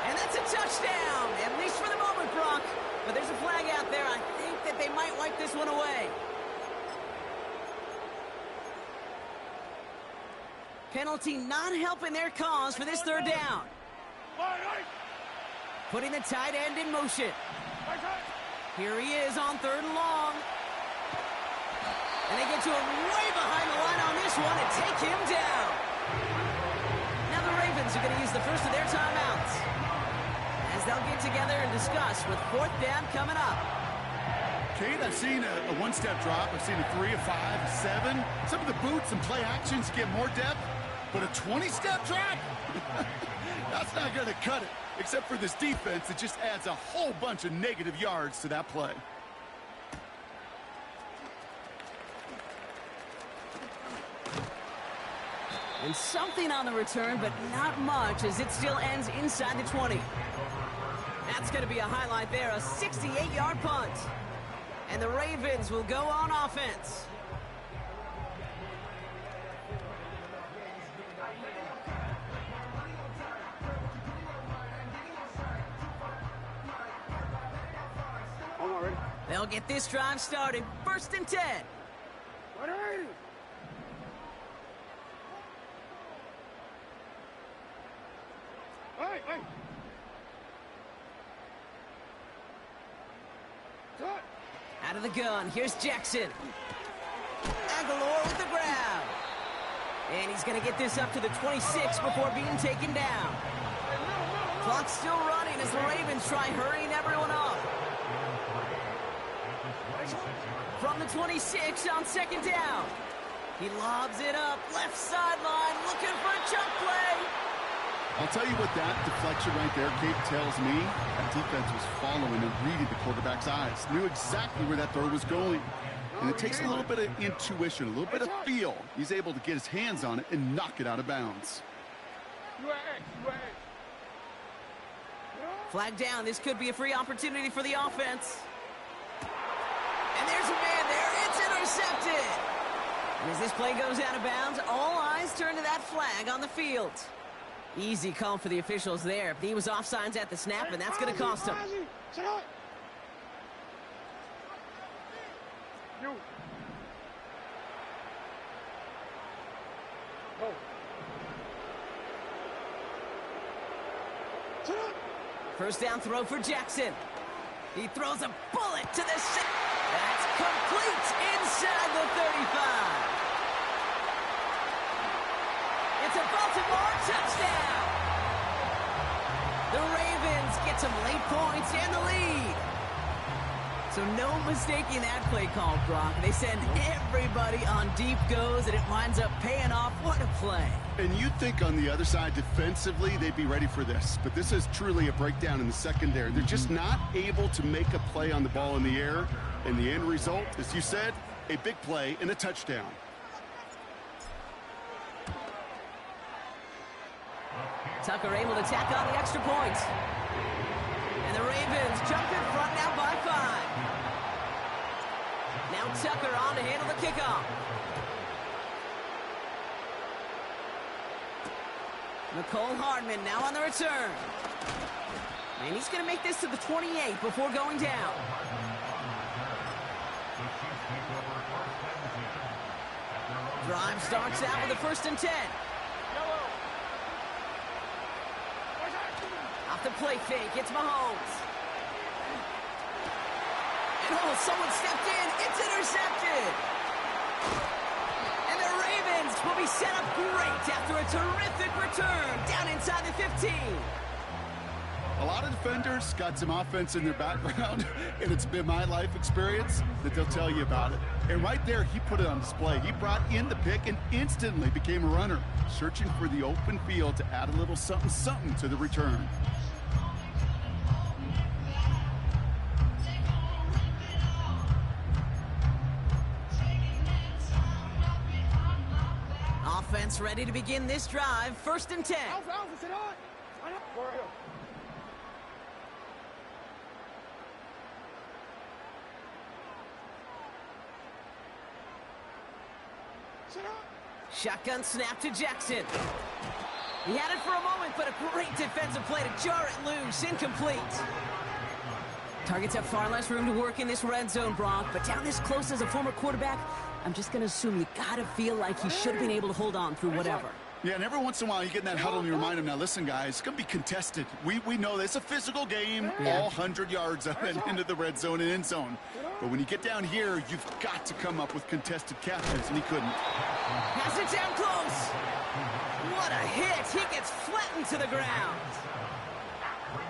And that's a touchdown, at least for the moment, Brock. But there's a flag out there. I think that they might wipe this one away. Penalty not helping their cause for this 3rd down. Putting the tight end in motion. Here he is on 3rd and long. And they get to him way behind the line on this one and take him down. Now the Ravens are going to use the first of their timeouts as they'll get together and discuss with 4th down coming up. Kate, I've seen a one-step drop. I've seen a 3, a 5, a 7. Some of the boots and play actions get more depth, but a 20-step drop? That's not going to cut it. Except for this defense, it just adds a whole bunch of negative yards to that play. And something on the return, but not much, as it still ends inside the 20. That's going to be a highlight there, a 68-yard punt. And the Ravens will go on offense. They'll get this drive started. 1st and 10. Out of the gun, here's Jackson. Aguilar with the grab. And he's going to get this up to the 26 before being taken down. Clock's still running as the Ravens try hurrying everyone up. From the 26 on 2nd down. He lobs it up, left sideline, looking for a chunk play. I'll tell you what that deflection right there, Kate, tells me. That defense was following and reading the quarterback's eyes. Knew exactly where that throw was going. And it takes a little bit of intuition, a little bit of feel. He's able to get his hands on it and knock it out of bounds. Flag down. This could be a free opportunity for the offense. And there's a man there. It's intercepted. And as this play goes out of bounds, all eyes turn to that flag on the field. Easy call for the officials there. He was offsides at the snap, and that's going to cost him. First down throw for Jackson. He throws a bullet to the six. That's complete inside the 35. It's a Baltimore touchdown. The Ravens get some late points and the lead. So no mistaking that play call, Brock. They send everybody on deep goes, and it winds up paying off. What a play. And you'd think on the other side defensively they'd be ready for this. But this is truly a breakdown in the secondary. They're just not able to make a play on the ball in the air. And the end result, as you said, a big play and a touchdown. Tucker able to tack on the extra point. And the Ravens jump in front now by 5. Now Tucker on to handle the kickoff. Nicole Hardman now on the return. And he's going to make this to the 28 before going down. Drive starts out with a 1st and 10. Off the play fake, it's Mahomes. And oh, someone stepped in. It's intercepted. And the Ravens will be set up great after a terrific return down inside the 15. A lot of defenders got some offense in their background, and it's been my life experience that they'll tell you about it. And right there, he put it on display. He brought in the pick and instantly became a runner, searching for the open field to add a little something to the return. Offense ready to begin this drive. 1st and 10. Shotgun snap to Jackson. He had it for a moment, but a great defensive play to jar it loose. Incomplete. Targets have far less room to work in this red zone, Brock, but down this close as a former quarterback, I'm just going to assume you got to feel like he should have been able to hold on through whatever. Yeah, and every once in a while you get in that huddle and you remind them, now listen, guys, it's going to be contested. We know this. It's a physical game, all 100 yards up and into the red zone and end zone. But when you get down here, you've got to come up with contested catches, and he couldn't. Has it down close. What a hit. He gets flattened to the ground.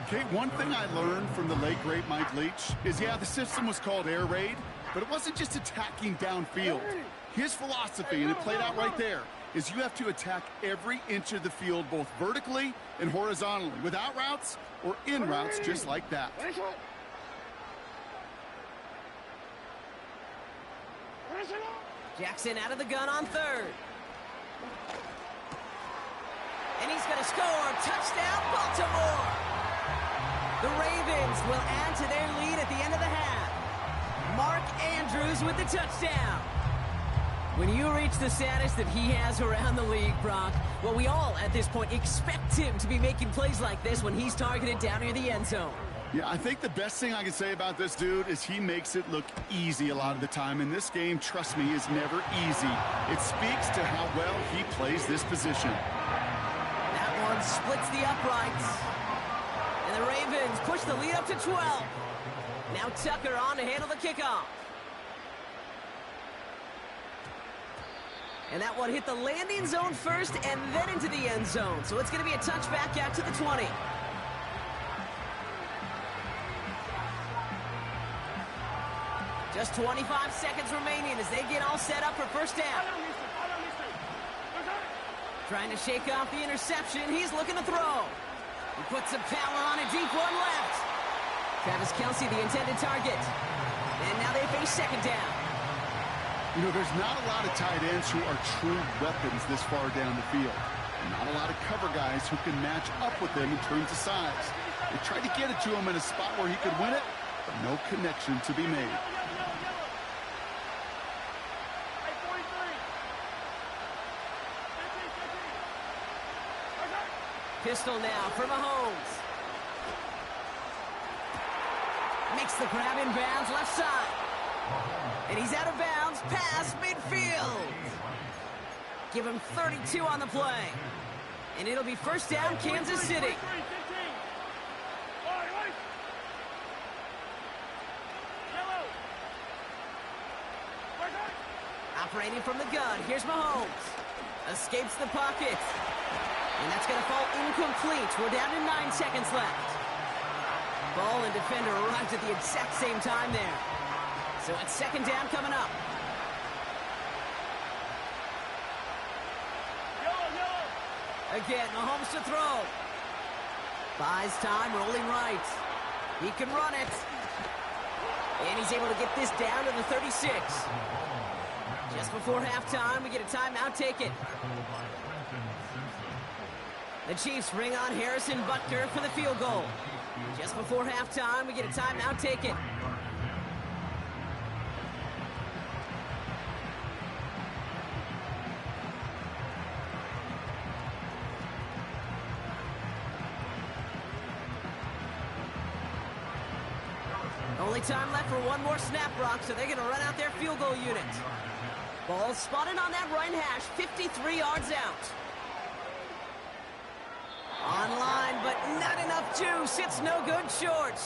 Okay, one thing I learned from the late, great Mike Leach is, yeah, the system was called air raid, but it wasn't just attacking downfield. His philosophy, and it played out right there, is you have to attack every inch of the field, both vertically and horizontally, without routes or in routes, just like that. Jackson out of the gun on third. And he's going to score. Touchdown, Baltimore. The Ravens will add to their lead at the end of the half. Mark Andrews with the touchdown. When you reach the status that he has around the league, Brock, well, we all at this point expect him to be making plays like this when he's targeted down near the end zone. Yeah, I think the best thing I can say about this dude is he makes it look easy a lot of the time. And this game, trust me, is never easy. It speaks to how well he plays this position. That one splits the uprights. And the Ravens push the lead up to 12. Now Tucker on to handle the kickoff. And that one hit the landing zone first and then into the end zone. So it's going to be a touchback out to the 20. Just 25 seconds remaining as they get all set up for first down. Trying to shake off the interception. He's looking to throw. He puts some power on a deep one left. Travis Kelce, the intended target. And now they face second down. You know, there's not a lot of tight ends who are true weapons this far down the field. Not a lot of cover guys who can match up with them in terms of size. They tried to get it to him in a spot where he could win it, but no connection to be made. Pistol now for Mahomes. Makes the grab in bounds left side. And he's out of bounds past midfield. Give him 32 on the play. And it'll be first down, Kansas City. Operating from the gun, here's Mahomes. Escapes the pocket. And that's going to fall incomplete. We're down to 9 seconds left. Ball and defender arrives at the exact same time there. So it's second down coming up. Again, Mahomes to throw. Buys time, rolling right. He can run it. And he's able to get this down to the 36. Just before halftime, we get a timeout taken. The Chiefs bring on Harrison Butker for the field goal. Just before halftime, we get a timeout taken. Only time left for one more snap, Brock, so they're going to run out their field goal unit. Ball spotted on that right hash, 53 yards out. Online, but not enough juice. It's no good short.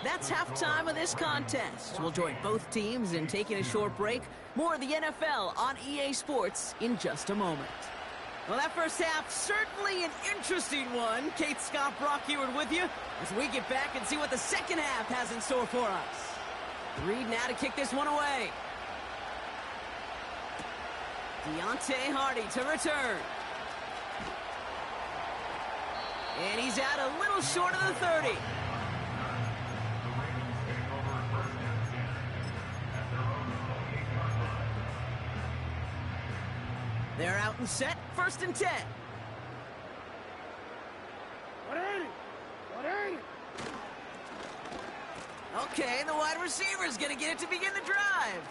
That's halftime of this contest. We'll join both teams in taking a short break. More of the NFL on EA Sports in just a moment. Well, that first half, certainly an interesting one. Kate Scott, Brock Eward with you as we get back and see what the second half has in store for us. Reed now to kick this one away. Deontay Hardy to return. And he's out a little short of the 30. They're out and set, 1st and 10. 180! 180! Okay, the wide receiver's going to get it to begin the drive.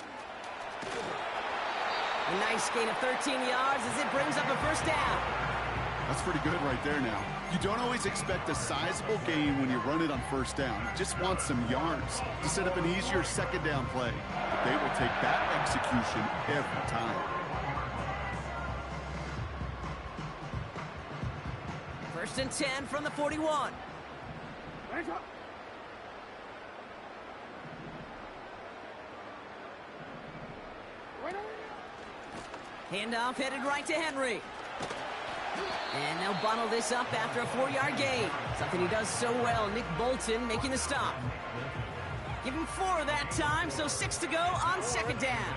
A nice gain of 13 yards as it brings up a first down. That's pretty good right there now. You don't always expect a sizable gain when you run it on first down. You just want some yards to set up an easier second down play. But they will take that execution every time. First and 10 from the 41. Handoff headed right to Henry. And they'll bottle this up after a 4-yard gain. Something he does so well, Nick Bolton making the stop. Give him 4 that time, so 6 to go on second down.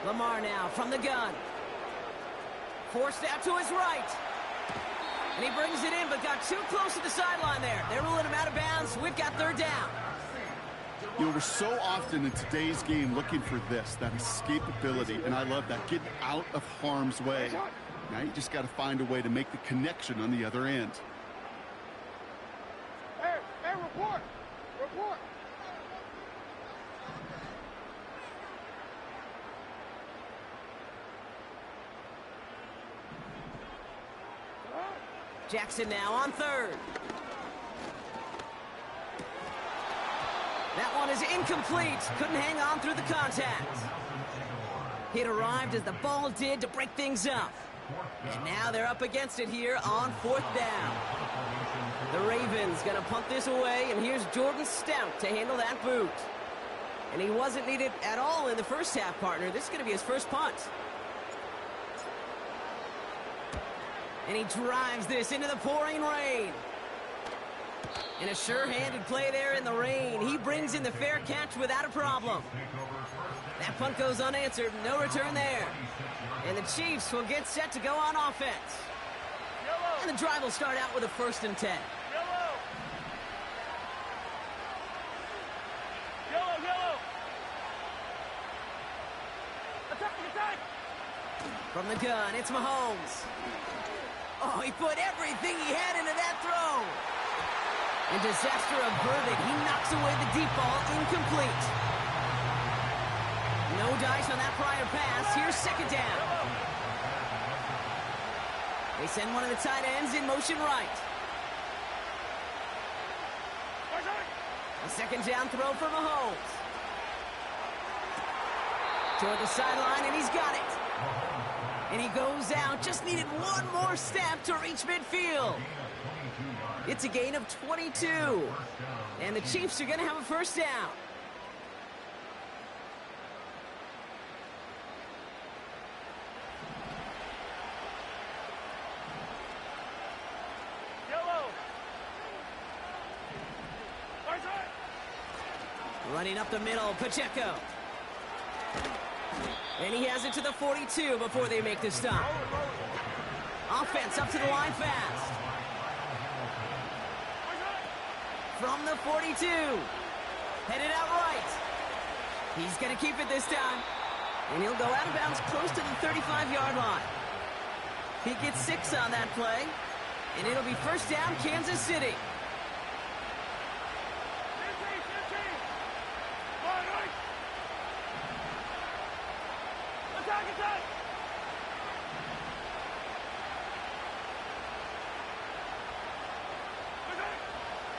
Lamar now from the gun. Forced out to his right. And he brings it in, but got too close to the sideline there. They're ruling him out of bounds. We've got third down. You know, we're so often in today's game looking for this, that escapability, and I love that. Get out of harm's way. Now you just got to find a way to make the connection on the other end. Hey, report! Report! Jackson now on third. That one is incomplete. Couldn't hang on through the contact. It arrived as the ball did to break things up. And now they're up against it here on fourth down. The Ravens gonna punt this away, and here's Jordan Stout to handle that boot. And he wasn't needed at all in the first half, partner. This is gonna be his first punt. And he drives this into the pouring rain. And a sure-handed play there in the rain. He brings in the fair catch without a problem. That punt goes unanswered. No return there. And the Chiefs will get set to go on offense. And the drive will start out with a 1st and 10. From the gun, it's Mahomes. Oh, he put everything he had into that throw. And disaster averted. He knocks away the deep ball, incomplete. No dice on that prior pass. Here's second down. They send one of the tight ends in motion right. A second down throw for Mahomes. Toward the sideline, and he's got it. And he goes out. Just needed one more step to reach midfield. It's a gain of 22. And the Chiefs are going to have a first down. Running up the middle, Pacheco. And he has it to the 42 before they make the stop. Offense up to the line fast. From the 42. Headed out right. He's going to keep it this time. And he'll go out of bounds close to the 35-yard line. He gets 6 on that play. And it'll be first down, Kansas City.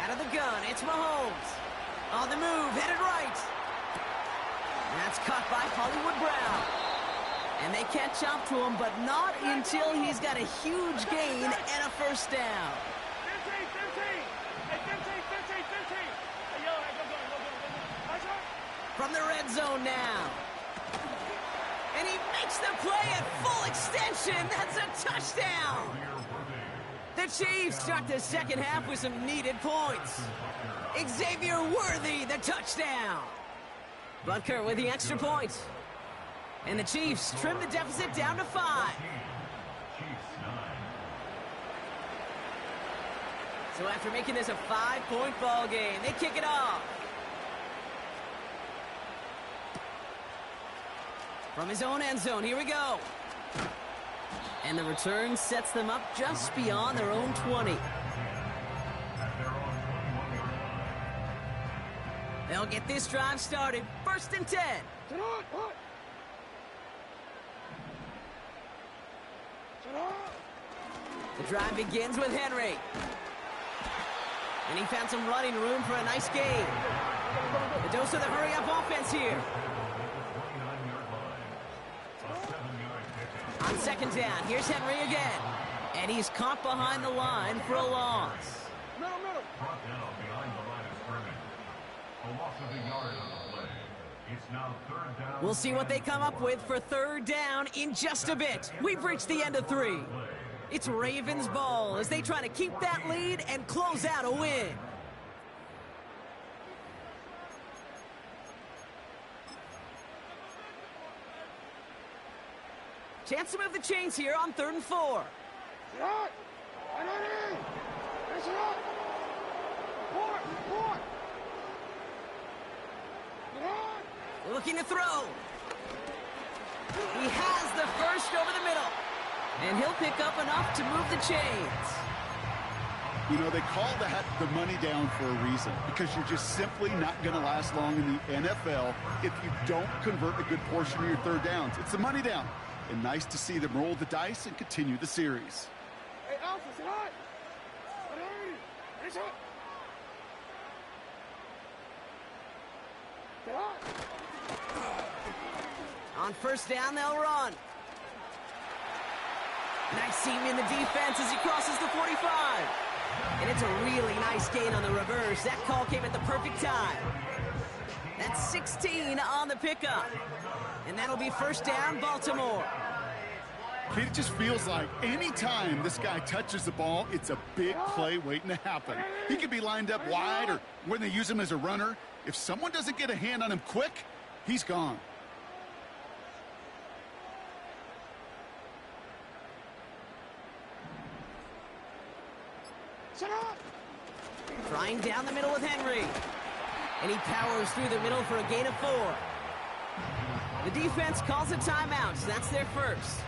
Out of the gun, it's Mahomes. On the move, headed right. That's caught by Hollywood Brown. And they catch up to him, but not until he's got a huge gain and a first down. 15. From the red zone now. And he makes the play at full extension. That's a touchdown. The Chiefs start the second half with some needed points. Xavier Worthy, the touchdown. Butker with the extra point. And the Chiefs trim the deficit down to 5. So after making this a 5-point ball game, they kick it off. From his own end zone, here we go. And the return sets them up just beyond their own 20. They'll get this drive started. 1st and 10. The drive begins with Henry. And he found some running room for a nice gain. A dose of the hurry-up offense here. On second down, here's Henry again. And he's caught behind the line for a loss. Middle. Brought down behind the line of scrimmage. A loss of a yard on the play. It's now third down. We'll see what they come up with for third down in just a bit. We've reached the end of 3. It's Ravens ball as they try to keep that lead and close out a win. Chance to move the chains here on 3rd and 4. Looking to throw. He has the first over the middle. And he'll pick up enough to move the chains. You know, they call that the money down for a reason, because you're just simply not going to last long in the NFL if you don't convert a good portion of your third downs. It's the money down. And nice to see them roll the dice and continue the series. Hey, Alpha, sit hot. On first down, they'll run. Nice seam in the defense as he crosses the 45. And it's a really nice gain on the reverse. That call came at the perfect time. That's 16 on the pickup. And that'll be first down, Baltimore. It just feels like any time this guy touches the ball, it's a big play waiting to happen. He could be lined up wide, or when they use him as a runner. If someone doesn't get a hand on him quick, he's gone. Trying down the middle with Henry. And he powers through the middle for a gain of 4. The defense calls a timeout. So that's their first.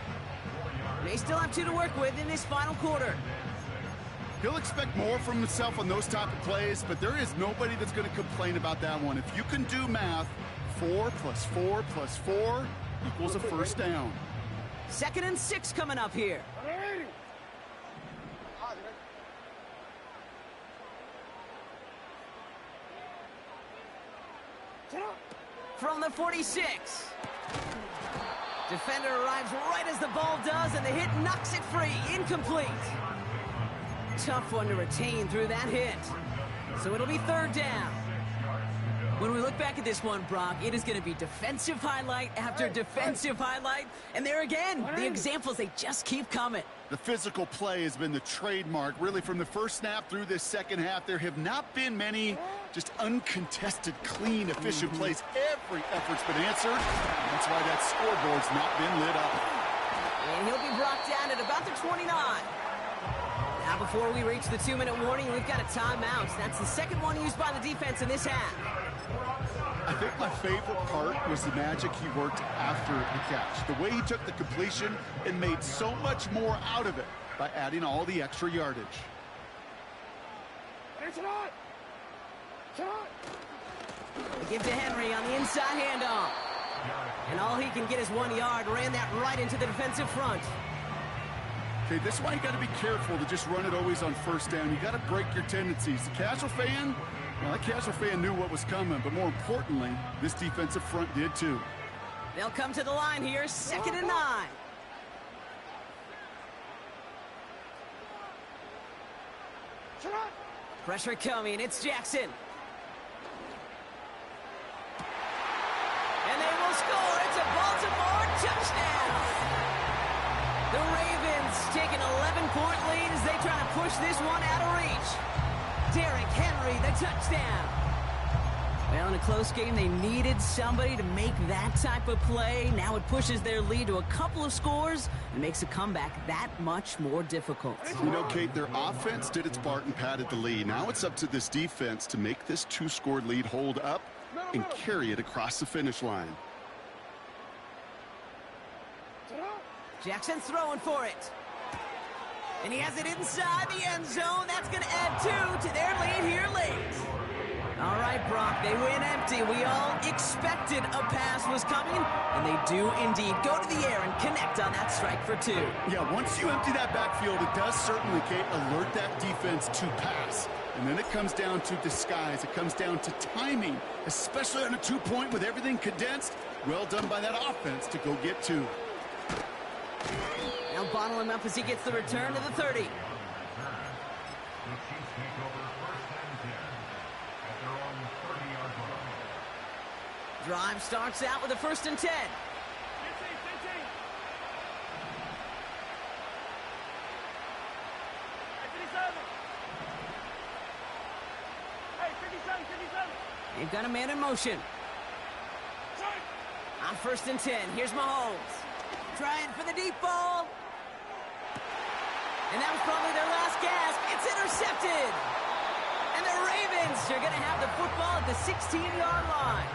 They still have 2 to work with in this final quarter. He'll expect more from himself on those type of plays, but there is nobody that's going to complain about that one. If you can do math, 4 + 4 + 4 equals a first down. 2nd and 6 coming up here. From the 46. Defender arrives right as the ball does, and the hit knocks it free. Incomplete. Tough one to retain through that hit. So it'll be 3rd down. When we look back at this one, Brock, it is going to be defensive highlight after defensive highlight. And there again, the examples, they just keep coming. The physical play has been the trademark. Really, from the first snap through this second half, there have not been many just uncontested, clean, efficient plays. Every effort's been answered. That's why that scoreboard's not been lit up. And he'll be brought down at about the 29. Now, before we reach the 2-minute warning, we've got a timeout. That's the second one used by the defense in this half. I think my favorite part was the magic he worked after the catch. The way he took the completion and made so much more out of it by adding all the extra yardage. They give to Henry on the inside handoff. And all he can get is 1 yard. Ran that right into the defensive front. Okay, this is why you got to be careful to just run it always on first down. You got to break your tendencies. The casual fan, well, that casual fan knew what was coming, but more importantly, this defensive front did too. They'll come to the line here, 2nd and 9. Pressure coming, it's Jackson. And they will score. It's a Baltimore touchdown. The Ravens take an 11-point lead as they try to push this one out of reach. Derrick Henry, the touchdown. Well, in a close game, they needed somebody to make that type of play. Now it pushes their lead to a couple of scores and makes a comeback that much more difficult. You know, Kate, their offense did its part and padded the lead. Now it's up to this defense to make this 2-score lead hold up and carry it across the finish line. Jackson's throwing for it. And he has it inside the end zone. That's going to add 2 to their lead here late. All right, Brock, they win empty. We all expected a pass was coming, and they do indeed go to the air and connect on that strike for 2. Yeah, once you empty that backfield, it does certainly, Kate, alert that defense to pass. And then it comes down to disguise. It comes down to timing, especially on a two-point with everything condensed. Well done by that offense to go get two. Now bottle him up as he gets the return to the 30. The Chiefs take over first and 10 at their own 30-yard line. Drive starts out with a 1st and 10. 15. Hey, 57. They've got a man in motion. On 1st and 10, here's Mahomes. Trying for the deep ball. And that was probably their last gasp. It's intercepted. And the Ravens are going to have the football at the 16-yard line.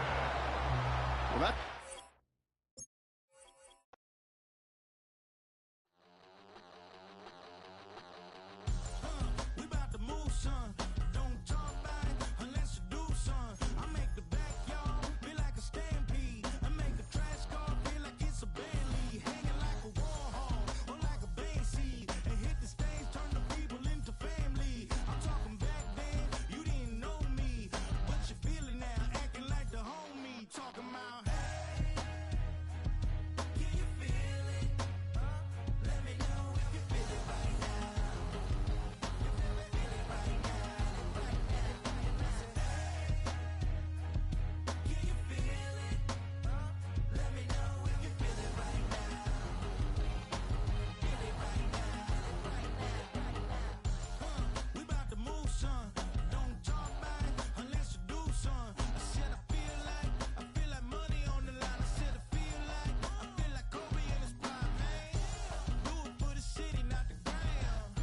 Well, that... We about to move, son. Don't talk about it unless you do, son. I make the backyard feel like a stampede. I make the trash car feel like it's a Bentley. Hanging like a Warhol or like a Banksy. And hit the stage, turn the people into family. I'm talking back then, you didn't know me. But you feel it now, acting like the homie. Talking about, hey, can you feel it? Let me know if you feel it right now. Can you feel it? Let me know if you feel it right now. Feel it right now. We about to move, son. Don't talk about it unless you do, son. I said I feel like money on the line. I said I feel like Kobe in his prime, man. Do it for the city, not the ground.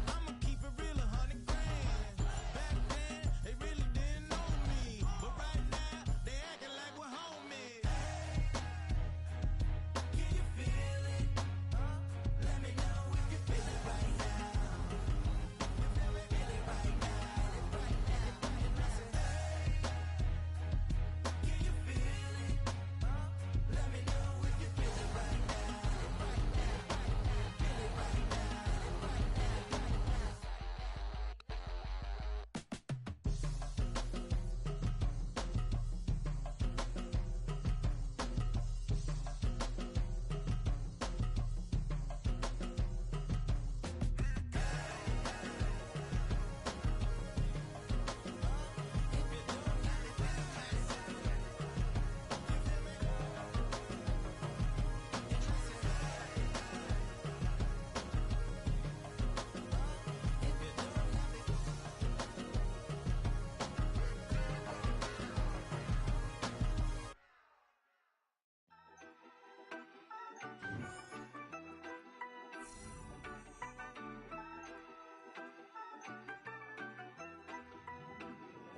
I'ma keep it real, 100 grand. Back then, they really didn't know me. But right now, they acting like we're homies. Can you feel it? Let me know if you feel it right now. Feel it right now. Can you feel it? Let me know if you feel it right now. Feel it right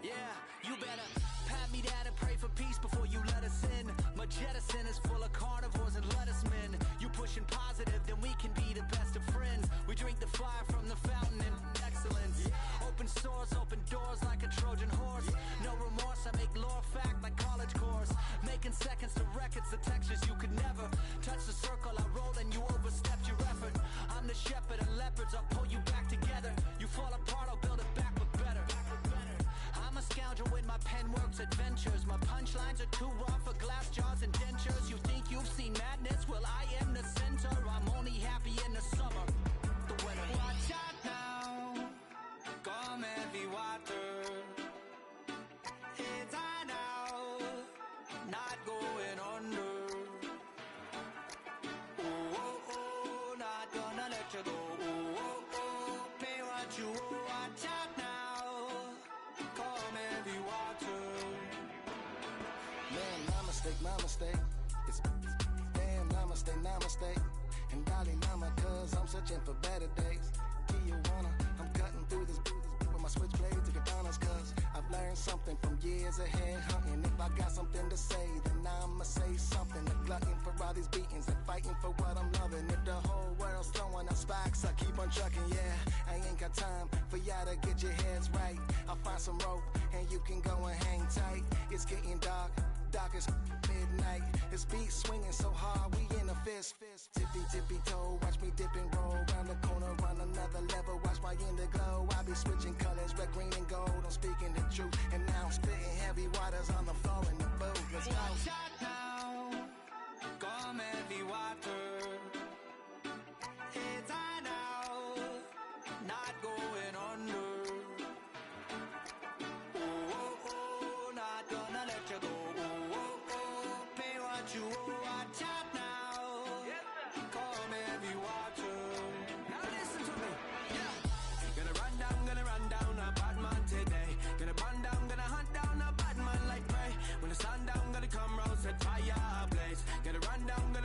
Yeah, you better pat me down and pray for peace before you let us in. My jettison is full of carnivores and lettuce men. You pushing positive, then we can be the best of friends. We drink the fire from the fountain in excellence. Open sores, open doors like a Trojan horse. No remorse, I make lore fact like college course. Making seconds to records, the textures you could never touch the circle I rolled and you overstepped your effort. I'm the shepherd and leopards, I'll pull you back together. You fall apart, I'll build it back but better. I'm a scoundrel with my pen works adventures. My punchlines are too raw for glass jars and dentures. You think you've seen madness? Well, I am the center. I'm only happy in the summer. The winter. Watch out now. Come heavy water. Heads high now. Not going under. Oh, oh, oh. Not gonna let you go. Oh, oh, oh. Pay what you owe. Watch out now. Come heavy water. Man, my mistake. It's damn, namaste. And Dolly Lama, cause I'm searching for better days. Tijuana, I'm cutting through this with my switchblade to katanas, cause I've learned something from years of head hunting. If I got something to say, then I'ma say something. A glutton for all these beatings and fighting for what I'm loving. If the whole world's throwing out sparks, I keep on trucking, yeah. I ain't got time for y'all to get your heads right. I'll find some rope and you can go and hang tight. It's getting dark as midnight. This beat swinging so hard, we in a fist. Tippy toe, watch me dip and roll. Round the corner, run another level, watch my indigo. I be switching colors, red, green, green and gold, I'm speaking the truth. And now I'm spitting heavy waters on the floor in the booth. Let's go. Watch out now, come heavy water. It's high now, not going under. Oh, oh, oh, not gonna let you go. Oh, oh, oh, pay what you owe. Watch out now, come heavy water. Now listen to me, yeah. Gonna run down a bad man today. Gonna run down, gonna hunt down a bad man like prey. When the sun down, gonna come round, set fire ablaze. Gonna run down a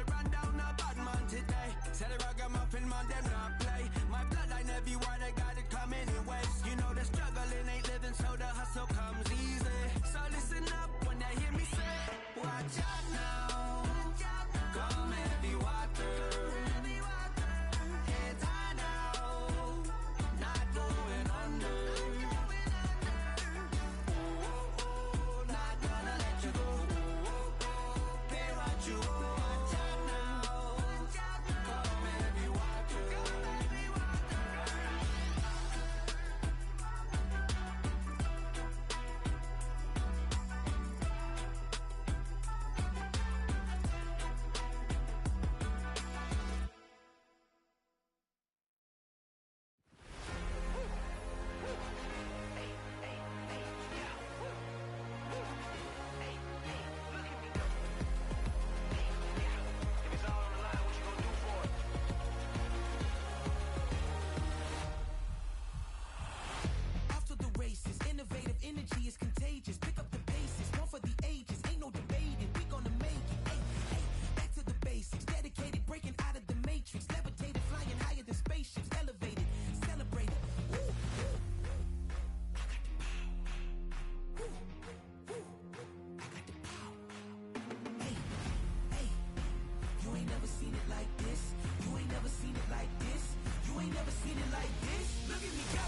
bad man today. Tell the ragamuffin man, them not play. My bloodline everywhere, they got it coming in waves. You know the struggling ain't living, so the hustle comes easy. So listen up when they hear me say, watch out now, come heavy water. Heads high now, not going under. Oh, oh, oh, not gonna let you go. Oh, oh, oh, pay what you owe. Watch out now, come heavy water. After the races, innovative energy is contagious. Pick up the paces, one for the ages. Ain't no debating, we gonna make it. Hey, hey, back to the basics. Dedicated, breaking out of the matrix. Levitated, flying higher than spaceships. Elevated, celebrated. Woo, woo. I got the power. Woo, woo. I got the power. Hey, hey, you ain't never seen it like this. You ain't never seen it like this. You ain't never seen it like this. Look at me go.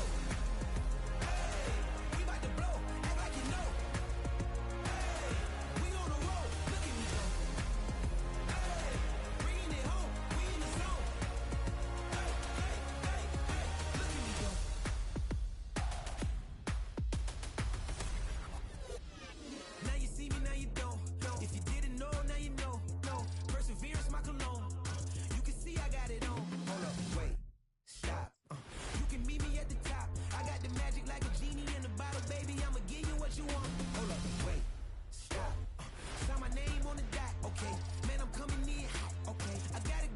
We about to blow, act like you know. Hey, we on a roll, look at me go. Hey, bringing it home, we in the zone. Hey, hey, hey, hey, look at me go. Now you see me, now you don't. If you didn't know, now you know. No, perseverance, my cologne. You can see I got it on. Hold up, wait, stop. You can meet me at the top. I got the magic like a genie in a bottle, baby. I'ma give you what you want. Hold up, wait, stop. Sign my name on the dot, okay. Man, I'm coming in hot, okay. I got it